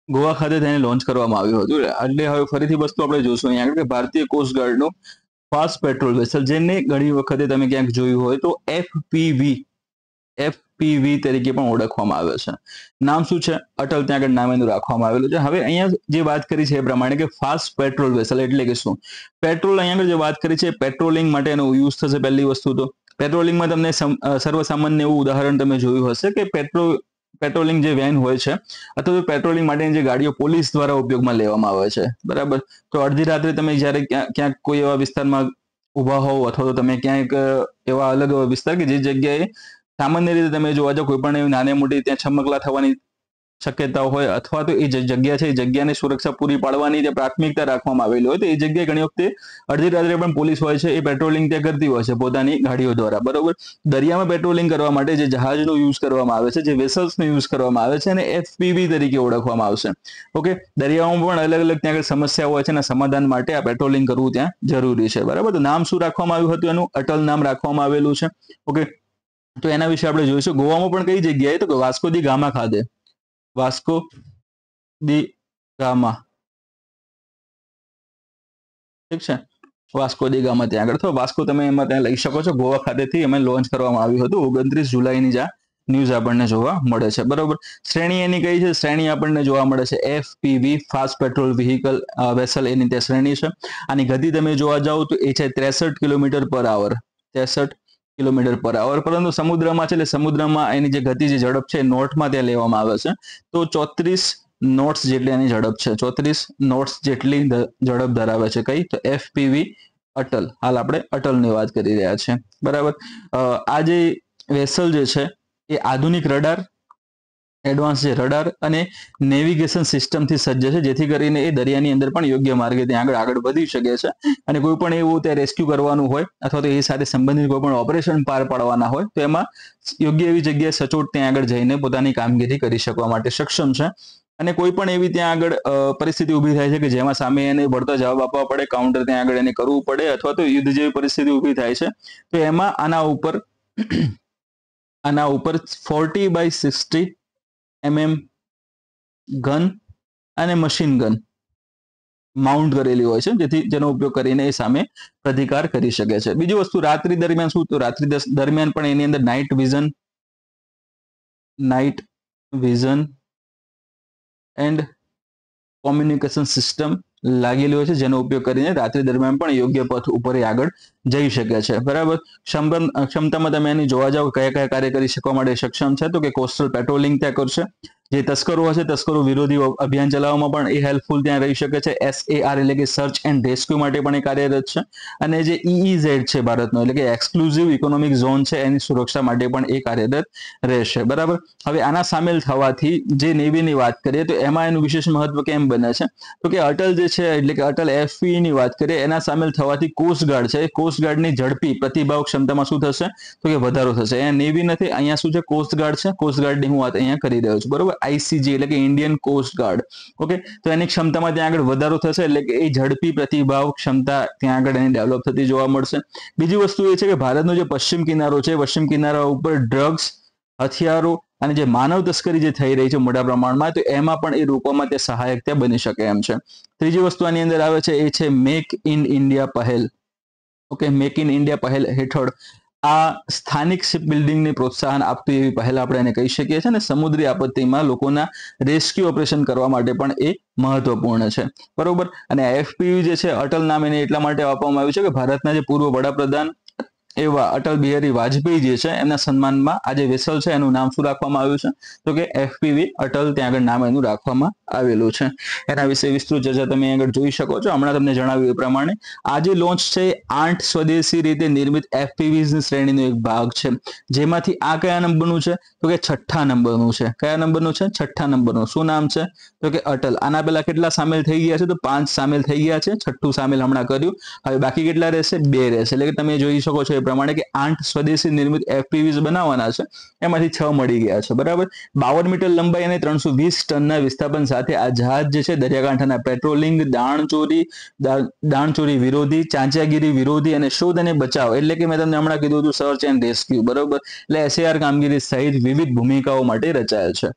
ગોવા ખાતે તેને લોન્ચ કરવામાં આવ્યું હતું. એટલે હવે ફરીથી વસ્તુ આપણે જોશું અહીંયા કે ભારતીય કોસ્ટ ગાર્ડનું ફાસ્ટ પેટ્રોલ વેસલ, જેને ઘણી વખતે તમે ક્યાંક જોયું હોય તો એફપીવી તરીકે પણ ઓળખવામાં આવે છે. નામ શું છે? અટલ. ત્યાં આગળ નામ એનું રાખવામાં આવેલું છે. હવે અહીંયા જે વાત કરી છે એ પ્રમાણે કે ફાસ્ટ પેટ્રોલ વેસલ એટલે કે શું? પેટ્રોલ અહીંયા આગળ જે વાત કરી છે પેટ્રોલિંગ માટે એનો યુઝ થશે. પહેલી વસ્તુ તો પેટ્રોલિંગમાં તમને સર્વસામાન્ય એવું ઉદાહરણ તમે જોયું હશે કે પેટ્રોલિંગ જે વેન હોય છે અથવા તો પેટ્રોલિંગ માટેની જે ગાડીઓ પોલીસ દ્વારા ઉપયોગમાં લેવામાં આવે છે. બરાબર. તો અડધી રાત્રે તમે જ્યારે ક્યાંક કોઈ એવા વિસ્તારમાં ઉભા હોવ અથવા તો તમે ક્યાંક એવા અલગ વિસ્તાર કે જે જગ્યાએ સામાન્ય રીતે તમે જોવા જાવ કોઈ પણ એવી નાની મોટી ત્યાં છમકલા થવાની શક્યતા હોય અથવા તો એ જે જગ્યા છે એ જગ્યાની સુરક્ષા પૂરી પાડવાની જે પ્રાથમિકતા રાખવામાં આવેલી હોય તો એ જગ્યાએ ઘણી વખતે અડધી રાત્રે પણ પોલીસ હોય છે એ પેટ્રોલિંગ ત્યાં કરતી હોય છે પોતાની ગાડીઓ દ્વારા. બરોબર. દરિયામાં પેટ્રોલિંગ કરવા માટે જે જહાજનો યુઝ કરવામાં આવે છે, જે વેસલ્સનો યુઝ કરવામાં આવે છે અને એફપીવી તરીકે ઓળખવામાં આવશે. ઓકે. દરિયામાં પણ અલગ અલગ ત્યાં આગળ સમસ્યાઓ હોય છે અને સમાધાન માટે આ પેટ્રોલિંગ કરવું ત્યાં જરૂરી છે. બરાબર. તો નામ શું રાખવામાં આવ્યું હતું એનું? અટલ નામ રાખવામાં આવેલું છે. ઓકે. તો એના વિશે આપણે જોઈશું. ગોવામાં પણ કઈ જગ્યાએ? તો વાસ્કો દી ગામા ખાતે. વાસ્કો દી ગામા. ઠીક છે. વાસ્કો દી ગામા ત્યાં આગળ. તો વાસ્કો તમે એમાં ત્યાં લઈ શકો છો. ગોવા ખાતેથી અમે લોન્ચ કરવામાં આવ્યું હતું. 29 જુલાઈની જ ન્યૂઝ આપણને જોવા મળે છે. બરોબર. શ્રેણી એની કઈ છે? શ્રેણી આપણને જોવા મળે છે FPV fast patrol vehicle vessel, એની ત્યાં શ્રેણી છે. આની ગતિ તમે જોવા જાવ તો એ છે 63 કિલોમીટર પર આવર. 63 કિલોમીટર પર આવર. પરંતુ સમુદ્રમાં છે એટલે સમુદ્રમાં એની જે ગતિ, જે ઝડપ છે નોટમાં ત્યાં લેવામાં આવે છે. તો 34 નોટ્સ જેટલી એની ઝડપ છે. 34 નોટ્સ જેટલી ઝડપ ધરાવે છે. કઈ? તો એફપીવી અટલ. હાલ આપણે અટલની વાત કરી રહ્યા છીએ. બરાબર. આ જે વેસલ જે છે એ આધુનિક રડાર, એડવાન્સ જે રડાર અને નેવિગેશન સિસ્ટમથી સજ્જ છે, જેથી કરીને એ દરિયાની અંદર પણ યોગ્ય માર્ગે ત્યાં આગળ વધી શકે છે અને કોઈ પણ એવું ત્યાં રેસ્ક્યુ કરવાનું હોય અથવા તો એ સાથે સંબંધિત કોઈ પણ ઓપરેશન પાર પાડવાના હોય તો એમાં યોગ્ય એવી જગ્યાએ સચોટ ત્યાં આગળ જઈને પોતાની કામગીરી કરી શકવા માટે સક્ષમ છે. અને કોઈ પણ એવી ત્યાં આગળ પરિસ્થિતિ ઊભી થાય છે કે જેમાં સામે એને વળતો જવાબ આપવા પડે, કાઉન્ટર ત્યાં આગળ એને કરવું પડે અથવા તો યુદ્ધ જેવી પરિસ્થિતિ ઊભી થાય છે તો એમાં આના ઉપર 40x60 mm ગન અને મશીન ગન માઉન્ટ કરેલી હોય છે, જેનો ઉપયોગ કરીને એ સામે પ્રતિકાર કરી શકે છે. બીજી વસ્તુ રાત્રિ દરમિયાન શું? તો રાત્રિ દરમિયાન પણ એની અંદર night vision and communication system લાગેલી હોય છે, જેનો ઉપયોગ કરીને રાત્રિ દરમિયાન પણ યોગ્ય પથ ઉપર આગળ જઈ શકે છે. બરાબર. ક્ષમતામાં તમે એની જોવા જાવ કયા કયા કાર્ય કરી શકવા માટે સક્ષમ છે તો કે કોસ્ટલ પેટ્રોલિંગ ત્યાં કરશે, જે તસ્કરો હશે તસ્કરો વિરોધી અભિયાન ચલાવવામાં પણ એ હેલ્પફુલ ત્યાં રહી શકે છે. SAR એટલે કે સર્ચ એન્ડ રેસ્ક્યુ માટે પણ એ કાર્યરત છે. અને જે EEZ છે ભારતનો એટલે કે એક્સક્લુઝિવ ઇકોનોમિક ઝોન છે એની સુરક્ષા માટે પણ એ કાર્યરત રહેશે. બરાબર. હવે આના સામેલ થવાથી જે નેવીની વાત કરીએ તો એમાં એનું વિશેષ મહત્વ કેમ બને છે તો કે અટલ જે છે એટલે કે અટલ FPE ની વાત કરીએ એના સામેલ થવાથી કોસ્ટગાર્ડ છે, કોસ્ટગાર્ડની ઝડપી પ્રતિભાવ ક્ષમતામાં શું થશે તો કે વધારો થશે. અહીંયા નેવી નથી, અહીંયા શું છે કોસ્ટગાર્ડ છે. કોસ્ટગાર્ડની હું વાત અહીંયા કરી રહ્યો છું. બરોબર. ICG એટલે કે ઇન્ડિયન કોસ્ટ ગાર્ડ. ઓકે, તો એની ક્ષમતામાં ત્યાં આગળ વધારો થશે એટલે કે એ ઝડપી પ્રતિભાવ ક્ષમતા ત્યાં આગળ એની ડેવલપ થતી જોવા મળશે. બીજી વસ્તુ એ છે કે ભારતનો જે પશ્ચિમ કિનારો છે, પશ્ચિમ કિનારા ઉપર ડ્રગ્સ, હથિયારો અને જે માનવ તસ્કરી જે થઈ રહી છે મોટા પ્રમાણમાં, તો એમાં પણ એ રોકવામાં તે સહાયક ત્યાં બની શકે એમ છે. ત્રીજી વસ્તુ આની અંદર આવે છે એ છે મેક ઇન ઇન્ડિયા પહેલ. ઓકે, મેક ઇન ઇન્ડિયા પહેલ હેઠળ આ સ્થાનિક શિપ બિલ્ડિંગને પ્રોત્સાહન આપતી એવી પહેલ આપણે એને કહી શકીએ છીએ. અને સમુદ્રી આપત્તિમાં લોકોના રેસ્ક્યુ ઓપરેશન કરવા માટે પણ એ મહત્વપૂર્ણ છે. બરોબર. અને FPE જે છે અટલ નામ એને એટલા માટે આપવામાં આવ્યું છે કે ભારતના જે પૂર્વ વડાપ્રધાન એવા અટલ બિહારી વાજપેયી જે છે એમના સન્માનમાં આ જે વેસલ છે એનું નામ શું રાખવામાં આવ્યું છે તો કે FPV અટલ ત્યાં આગળ નામ એનું રાખવામાં આવેલું છે. એના વિશે વિસ્તૃત ચર્ચા તમે આગળ જોઈ શકો છો. હમણાં તમને જણાવ્યું એ પ્રમાણે આ જે લોન્ચ છે 8 સ્વદેશી રીતે નિર્મિત FPVs ની શ્રેણીનો એક ભાગ છે, જેમાંથી આ કયા નંબરનું છે તો કે 6થા નંબરનું છે. કયા નંબરનું છે? 6થા નંબરનું. શું નામ છે તો કે અટલ. આના પહેલા કેટલા સામેલ થઈ ગયા છે તો 5 સામેલ થઈ ગયા છે, 6થું સામેલ હમણાં કર્યું. હવે બાકી કેટલા રહેશે? 2 રહેશે. એટલે કે તમે જોઈ શકો છો એ પ્રમાણે કે 8 સ્વદેશી નિર્મિત FPVs બનાવવાના છે, એમાંથી 6 મળી ગયા છે. બરાબર. 52 મીટર લંબાઈ અને 320 ટનના વિસ્થાપન સાથે આ જહાજ જે છે દરિયાકાંઠાના પેટ્રોલિંગ, દાણચોરી વિરોધી, ચાંચિયાગીરી વિરોધી અને શોધ અને બચાવ એટલે કે મેં તમને હમણાં કીધું હતું સર્ચ એન્ડ રેસ્ક્યુ. બરોબર. એટલે SAR કામગીરી સહિત વિવિધ ભૂમિકાઓ માટે રચાયેલ છે.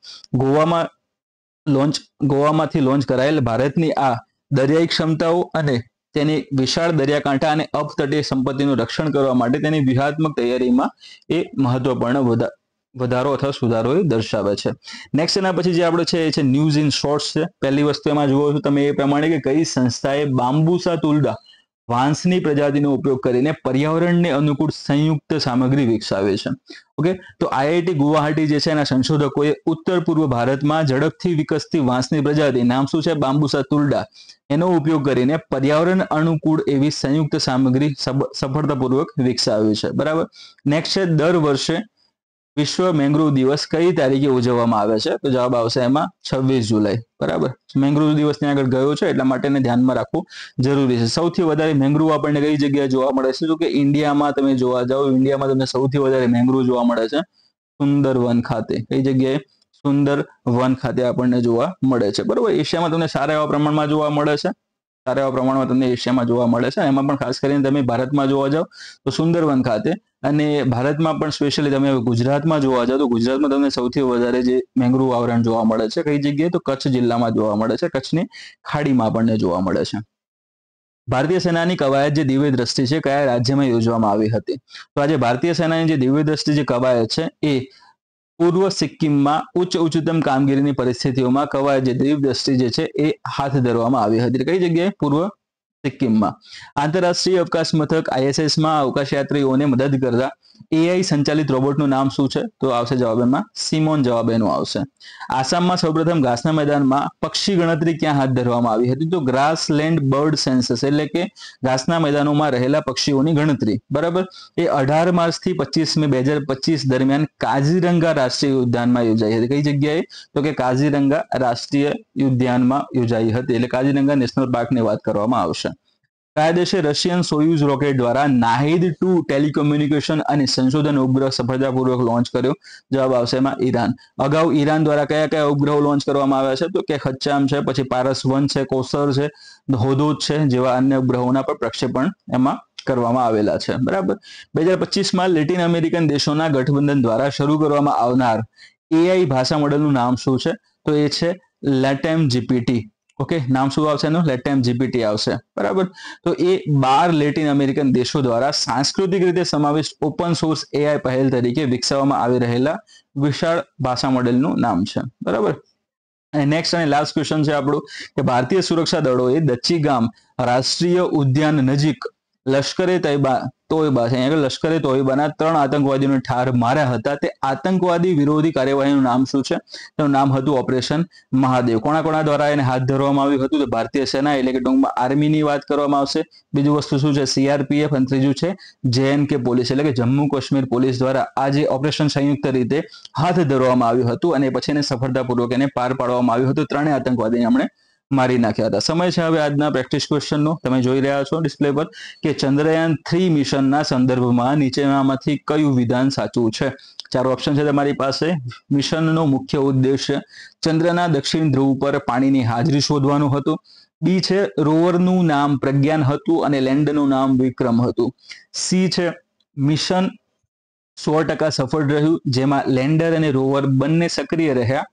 ગોવામાંથી લોન્ચ કરાયેલ ભારતની આ દરિયાઈ ક્ષમતાઓ અને તેની વિશાળ દરિયાકાંઠા અને અપતટીય સંપત્તિનું રક્ષણ કરવા માટે તેની વ્યૂહાત્મક તૈયારીમાં એ મહત્વપૂર્ણ વધારો અથવા સુધારો એ દર્શાવે છે. નેક્સ્ટ એના પછી જે આપણે છે એ છે ન્યૂઝ ઇન શોર્ટ્સ છે. પહેલી વસ્તુ એમાં જુઓ છો તમે એ પ્રમાણે કે કઈ સંસ્થાએ બામ્બુસા તુલડા વાંસની પ્રજાતિનો ઉપયોગ કરીને પર્યાવરણને અનુકૂળ સંયુક્ત સામગ્રી વિકસાવી છે. ઓકે, તો IIT ગુવાહાટી જે છે એના સંશોધકોએ ઉત્તર પૂર્વ ભારતમાં ઝડપથી વિકસતી વાંસની પ્રજાતિ, નામ શું છે? બામ્બુસા તુલડા, એનો ઉપયોગ કરીને પર્યાવરણ અનુકૂળ એવી સંયુક્ત સામગ્રી સફળતાપૂર્વક વિકસાવી છે. બરાબર. નેક્સ્ટ છે દર વર્ષે વિશ્વ મેંગ્રોવ દિવસ કઈ તારીખે ઉજવવામાં આવે છે તો જવાબ આવશે એમાં 26 જુલાઈ. બરાબર. મેંગ્રોવ દિવસ ત્યાં આગળ ગયો છે એટલા માટે ધ્યાનમાં રાખવું જરૂરી છે. સૌથી વધારે મેંગ્રોવ આપણને કઈ જગ્યાએ જોવા મળે છે તો કે ઇન્ડિયામાં તમે જોવા જાઓ, ઇન્ડિયામાં તમને સૌથી વધારે મેંગ્રોવ જોવા મળે છે સુંદરવન ખાતે. કઈ જગ્યાએ? સુંદરવન ખાતે આપણને જોવા મળે છે. બરોબર. એશિયામાં તમને સારા એવા પ્રમાણમાં જોવા મળે છે, સારા એવા પ્રમાણમાં તમને એશિયામાં જોવા મળે છે. એમાં પણ ખાસ કરીને તમે ભારતમાં જોવા જાઓ તો સુંદરવન ખાતે, અને ભારતમાં પણ સ્પેશિયલી તમે ગુજરાતમાં જોવા જાઓ તો ગુજરાતમાં તમને સૌથી વધારે જે મેંગ્રોવ આવરણ જોવા મળે છે કઈ જગ્યાએ તો કચ્છ જિલ્લામાં જોવા મળે છે. કચ્છની ખાડીમાં આપણને જોવા મળે છે. ભારતીય સેનાની કવાયત જે દિવ્ય દ્રષ્ટિ છે કયા રાજ્યમાં યોજવામાં આવી હતી તો આજે ભારતીય સેનાની જે દિવ્ય દ્રષ્ટિ જે કવાયત છે એ પૂર્વ સિક્કિમમાં ઉચ્ચતમ કામગીરીની પરિસ્થિતિઓમાં કવાયત જે દિવ્ય દ્રષ્ટિ જે છે એ હાથ ધરવામાં આવી હતી. કઈ જગ્યાએ? પૂર્વ સિક્કિમમાં. આંતરરાષ્ટ્રીય અવકાશ મથક ISS માં અવકાશયાત્રીઓને મદદ કરતા AI સંચાલિત રોબોટનું નામ શું છે તો આવશે જવાબ એમાં સિમોન. જવાબ એનો આવશે. આસામમાં સૌપ્રથમ ઘાસના મેદાનમાં પક્ષી ગણતરી ક્યાં હાથ ધરવામાં આવી હતી તો ગ્રાસલેન્ડ બર્ડ સેન્સસ એટલે કે ઘાસના મેદાનોમાં રહેલા પક્ષીઓની ગણતરી. બરાબર. એ 18 માર્ચથી 25 મે 2025 દરમિયાન કાઝીરંગા રાષ્ટ્રીય ઉદ્યાનમાં યોજાઈ હતી. કઈ જગ્યાએ તો કે કાઝીરંગા રાષ્ટ્રીય ઉદ્યાનમાં યોજાઈ હતી. એટલે કાઝીરંગા નેશનલ પાર્કની વાત કરવામાં આવશે. કયા દેશે રશિયન સોયુઝ રોકેટ દ્વારા નાહિદ-2 ટેલિકોમ્યુનિકેશન અને સંશોધન ઉપગ્રહ સફળતાપૂર્વક લોન્ચ કર્યો? જવાબ આવશે એમાં ઈરાન. અગાઉ ઈરાન દ્વારા કયા કયા ઉપગ્રહો લોન્ચ કરવામાં આવ્યા છે તો કે ખચ્ચામ છે, પછી પારસ-1 છે, કોસર છે, હોદોદ છે જેવા અન્ય ઉપગ્રહોના પણ પ્રક્ષેપણ એમાં કરવામાં આવેલા છે. બરાબર. 2025માં લેટિન અમેરિકન દેશોના ગઠબંધન દ્વારા શરૂ કરવામાં આવનાર AI ભાષા મોડેલનું નામ શું છે તો એ છે લેટેમ GPT. ઓકે, નામ શું આવશે એનું? લેટેમ GPT આવશે. બરાબર. તો એ 12 લેટિન અમેરિકન દેશો દ્વારા સાંસ્કૃતિક રીતે સમાવિષ્ટ ઓપન સોર્સ AI પહેલ તરીકે વિકસાવવામાં આવી રહેલા વિશાળ ભાષા મોડેલનું નામ છે. બરાબર. અને નેક્સ્ટ અને લાસ્ટ ક્વેશ્ચન છે આપણું કે ભારતીય સુરક્ષા દળોએ દચ્ચીગામ રાષ્ટ્રીય ઉદ્યાન નજીક લશ્કરે તોયબા છે. અહીંયા લશ્કરે તોયબાના 3 આતંકવાદીઓને ઠાર માર્યા હતા. તે આતંકવાદી વિરોધી કાર્યવાહીનું નામ શું છે? તેનું નામ હતું ઓપરેશન મહાદેવ. કોના દ્વારા એને હાથ ધરવામાં આવ્યું હતું? તો ભારતીય સેના એટલે કે ટૂંકમાં આર્મીની વાત કરવામાં આવશે. બીજું વસ્તુ શું છે? CRPF. અને ત્રીજું છે JNK પોલીસ એટલે કે જમ્મુ કાશ્મીર પોલીસ દ્વારા આ જે ઓપરેશન સંયુક્ત રીતે હાથ ધરવામાં આવ્યું હતું અને પછી એને સફળતાપૂર્વક એને પાર પાડવામાં આવ્યું હતું. 3 આતંકવાદીને આપણે મારી નાખ્યા હતા. સમય છે હવે આજના પ્રેક્ટિસ ક્વેશ્ચનનો. તમે જોઈ રહ્યા છો ડિસ્પ્લે પર કે ચંદ્રયાન 3 મિશનના સંદર્ભમાં નીચેનામાંથી કયું વિધાન સાચું છે? 4 ઓપ્શન છે તમારી પાસે. મિશનનો મુખ્ય ઉદ્દેશ્ય ચંદ્રના દક્ષિણ ધ્રુવ પર પાણીની હાજરી શોધવાનું હતું. બી છે રોવરનું નામ પ્રજ્ઞાન હતું અને લેન્ડરનું નામ વિક્રમ હતું. સી છે મિશન 100% સફળ રહ્યું, જેમાં લેન્ડર અને રોવર બંને સક્રિય રહ્યા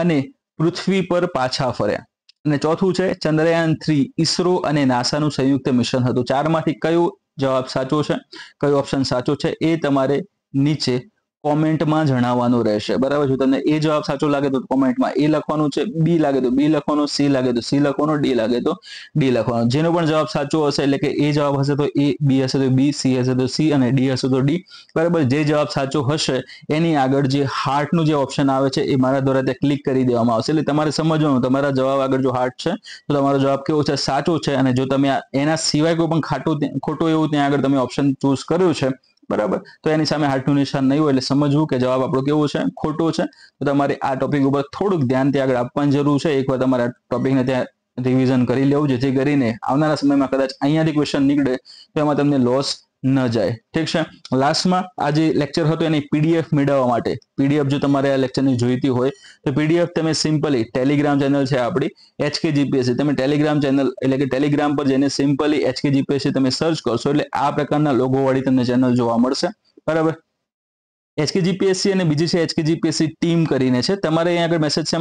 અને પૃથ્વી પર પાછા ફર્યા. અને ચોથું છે ચંદ્રયાન 3 ઈસરો અને નાસાનું સંયુક્ત મિશન હતું. 4 માંથી કયો જવાબ સાચો છે, કયો ઓપ્શન સાચો છે એ તમારે નીચે કોમેન્ટમાં જણાવવાનું રહેશે. બરાબર. જો તમને એ જવાબ સાચો લાગે તો કોમેન્ટમાં એ લખવાનું છે, બી લાગે તો બી લખવાનો, સી લાગે તો સી લખવાનો, ડી લાગે તો ડી લખવાનો. જેનો પણ જવાબ સાચો હશે એટલે કે એ જવાબ હશે તો એ, બી હશે તો બી, સી હશે તો સી અને ડી હશે તો ડી. બરાબર. જે જવાબ સાચો હશે એની આગળ જે હાર્ટનું જે ઓપ્શન આવે છે એ મારા દ્વારા ત્યાં ક્લિક કરી દેવામાં આવશે. એટલે તમારે સમજવાનું તમારા જવાબ આગળ જો હાર્ટ છે તો તમારો જવાબ કેવો છે? સાચો છે. અને જો તમે એના સિવાય કોઈ પણ ખોટું એવું ત્યાં આગળ તમે ઓપ્શન ચૂઝ કર્યું છે, બરાબર, તો એની સામે હાર્ટનું નિશાન નહીં હોય એટલે સમજવું કે જવાબ આપણો કેવો છે? ખોટો છે. તો તમારે આ ટોપિક ઉપર થોડુંક ધ્યાન ત્યાં આગળ આપવાની જરૂર છે. એકવાર તમારે આ ટોપિકને ત્યાં રિવિઝન કરી લેવું, જેથી કરીને આવનારા સમયમાં કદાચ અહીંયાથી ક્વેશ્ચન નીકળે તો એમાં તમને લોસ ન જાય. ઠીક છે. લાસ્ટમાં આ જે લેક્ચર હતો એની PDF મેળવવા માટે, PDF જો તમારે આ લેક્ચરની જોઈતી હોય તો PDF તમે સિમ્પલી ટેલિગ્રામ ચેનલ છે આપણી HKGPSC, તમે ટેલિગ્રામ ચેનલ એટલે કે ટેલિગ્રામ પર જઈને સિમ્પલી HKGPSC તમે સર્ચ કરશો એટલે આ પ્રકારના લોગો વાળી તમને ચેનલ જોવા મળશે. બરાબર. HKGPSC અને બીજી છે HKGPSC ટીમ કરીને છે. તમારે અહીંયા આગળ મેસેજ છે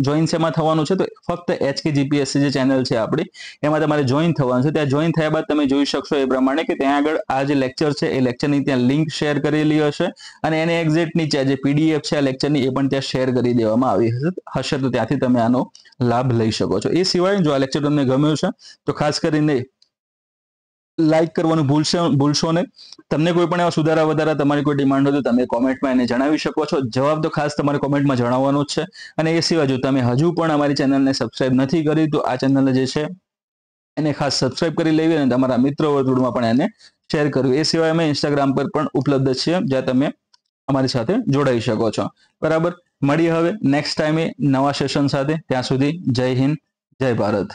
જોઈન શેમાં થવાનું છે? તો ફક્ત HKGPSC જે ચેનલ છે આપણી એમાં તમારે જોઈન થવાનું છે. ત્યાં જોઈન થયા બાદ તમે જોઈ શકશો એ પ્રમાણે કે ત્યાં આગળ આ જે લેક્ચર છે એ લેક્ચરની ત્યાં લિંક શેર કરેલી હશે અને એને એક્ઝેક્ટ નીચે જે PDF છે આ લેક્ચરની એ પણ ત્યાં શેર કરી દેવામાં આવી હશે. તો ત્યાંથી તમે આનો લાભ લઈ શકો છો. એ સિવાય જો આ લેક્ચર તમને ગમ્યું છે તો ખાસ કરીને લાઈક કરવાનું ભૂલશો નહીં. તમને કોઈ પણ એવા સુધારા વધારા તમારી કોઈ ડિમાન્ડ હોય તો તમે કોમેન્ટમાં એને જણાવી શકો છો. જવાબ તો ખાસ તમારે કોમેન્ટમાં જણાવવાનો જ છે. અને એ સિવાય જો તમે હજુ પણ અમારી ચેનલને સબસ્ક્રાઇબ નથી કરી તો આ ચેનલ જે છે એને ખાસ સબસ્ક્રાઇબ કરી લેવી અને તમારા મિત્રો વર્તુળમાં પણ એને શેર કરવું. એ સિવાય અમે ઇન્સ્ટાગ્રામ પર પણ ઉપલબ્ધ છીએ જ્યાં તમે અમારી સાથે જોડાઈ શકો છો. બરાબર. મળીએ હવે નેક્સ્ટ ટાઈમે નવા સેશન સાથે. ત્યાં સુધી જય હિન્દ, જય ભારત.